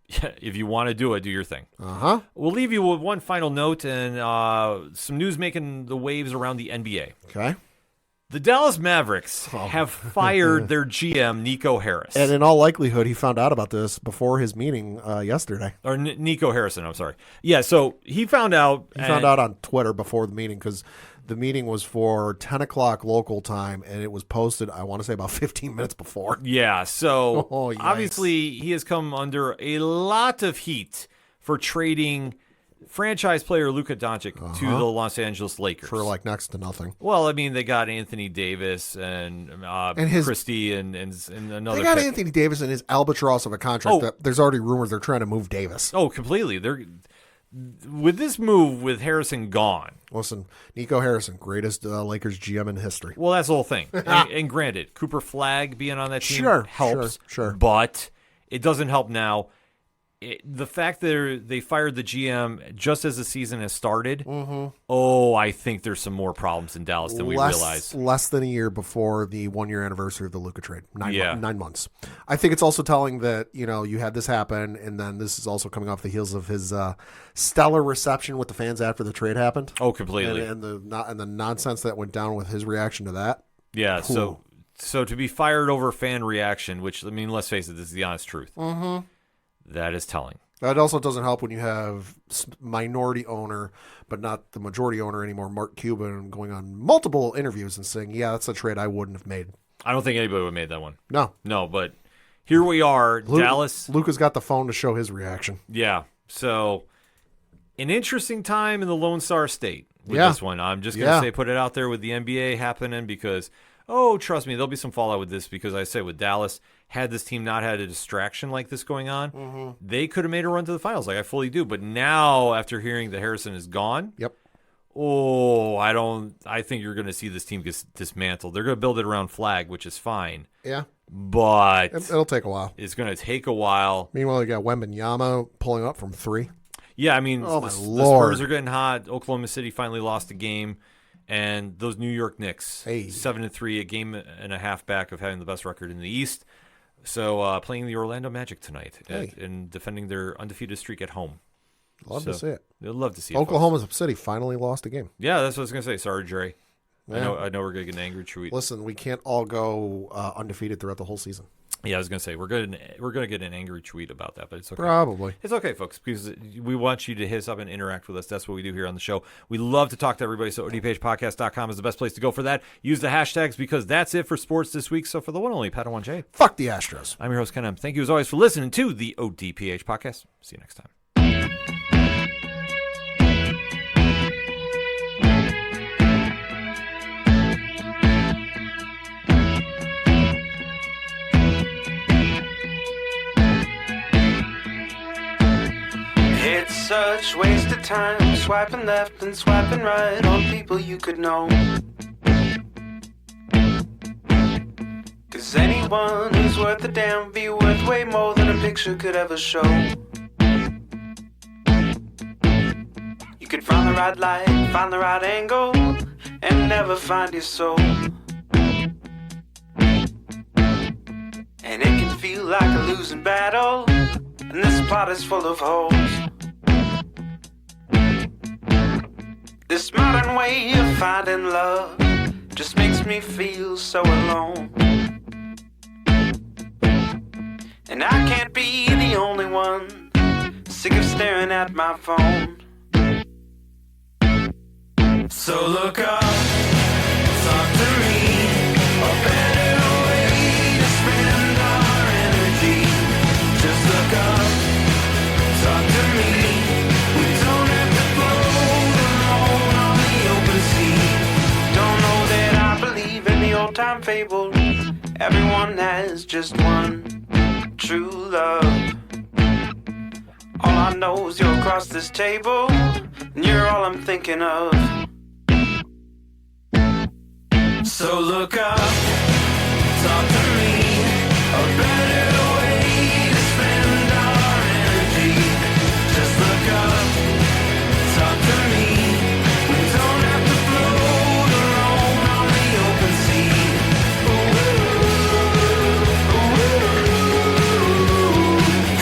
if you want to do it, do your thing. Uh-huh. We'll leave you with one final note and some news making the waves around the NBA. Okay. The Dallas Mavericks have fired their GM, Nico Harris. And in all likelihood, he found out about this before his meeting yesterday. Or Nico Harrison, I'm sorry. Yeah, so he found out. He found out on Twitter before the meeting, because the meeting was for 10 o'clock local time, and it was posted, I want to say, about 15 minutes before. Yeah, so obviously he has come under a lot of heat for trading franchise player Luka Doncic to the Los Angeles Lakers. For like next to nothing. Well, I mean, they got Anthony Davis and Christie and another They got pick. Anthony Davis and his albatross of a contract that there's already rumors they're trying to move Davis. Oh, completely. With this move, with Harrison gone. Listen, Nico Harrison, greatest Lakers GM in history. Well, that's the whole thing. and granted, Cooper Flagg being on that team helps. Sure. But it doesn't help now. The fact that they fired the GM just as the season has started, I think there's some more problems in Dallas than we realize. Less than a year before the 1-year anniversary of the Luka trade. 9 months. I think it's also telling that, you had this happen, and then this is also coming off the heels of his stellar reception with the fans after the trade happened. Oh, completely. And the nonsense that went down with his reaction to that. Yeah, so to be fired over fan reaction, which, I mean, let's face it, this is the honest truth. That is telling. It also doesn't help when you have minority owner, but not the majority owner anymore, Mark Cuban, going on multiple interviews and saying, yeah, that's a trade I wouldn't have made. I don't think anybody would have made that one. No, but here we are, Dallas. Luka's got the phone to show his reaction. Yeah, so an interesting time in the Lone Star State with this one. I'm just going to say put it out there with the NBA happening because, trust me, there'll be some fallout with this because I say with Dallas, had this team not had a distraction like this going on, they could have made a run to the finals like I fully do. But now, after hearing that Harrison is gone, I think you're going to see this team get dismantled. They're going to build it around Flag, which is fine. Yeah. But it'll take a while. It's going to take a while. Meanwhile, you got Wembanyama pulling up from 3. Yeah, I mean, the Spurs are getting hot. Oklahoma City finally lost a game. And those New York Knicks, 7-3, a game and a half back of having the best record in the East. So playing the Orlando Magic tonight and defending their undefeated streak at home. Love to see it. I'd love to see it. Oklahoma City finally lost a game. Yeah, that's what I was going to say. Sorry, Jerry. Yeah. I know we're going to get an angry tweet. Listen, we can't all go undefeated throughout the whole season. Yeah, I was going to say we're going to get an angry tweet about that, but it's okay. Probably. It's okay, folks, because we want you to hit us up and interact with us. That's what we do here on the show. We love to talk to everybody, so ODPHpodcast.com is the best place to go for that. Use the hashtags because that's it for sports this week. So for the one and only Padawan J. Fuck the Astros. I'm your host, Ken M. Thank you as always for listening to the ODPH podcast. See you next time. It's such waste of time swiping left and swiping right on people you could know. 'Cause anyone who's worth a damn be worth way more than a picture could ever show. You could find the right light, find the right angle, and never find your soul. And it can feel like a losing battle, and this plot is full of holes. This modern way of finding love just makes me feel so alone. And I can't be the only one sick of staring at my phone. So look up, talk to me, a better way to spend our energy. Just look up, talk to me. We don't have to float alone on the open sea. Don't know that I believe in the old time fable. Everyone has just one true love. All I know is you're across this table, and you're all I'm thinking of. So look up, talk to me, a better way to spend our energy. Just look up, talk to me. We don't have to float alone on the open sea.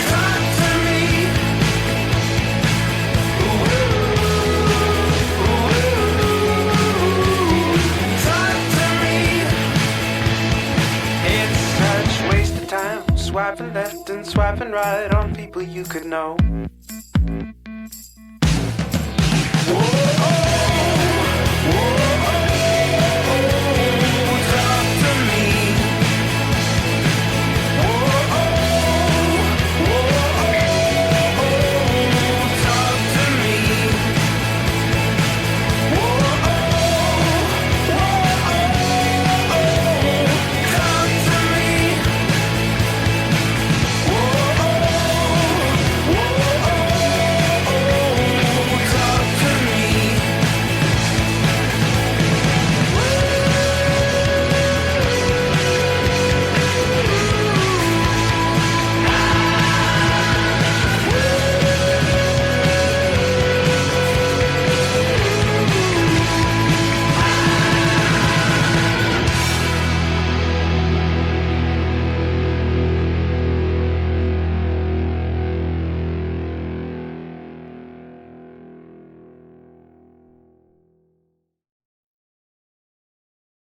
Talk to me. Talk to me. It's such waste of time swiping left and swiping right on people you could know.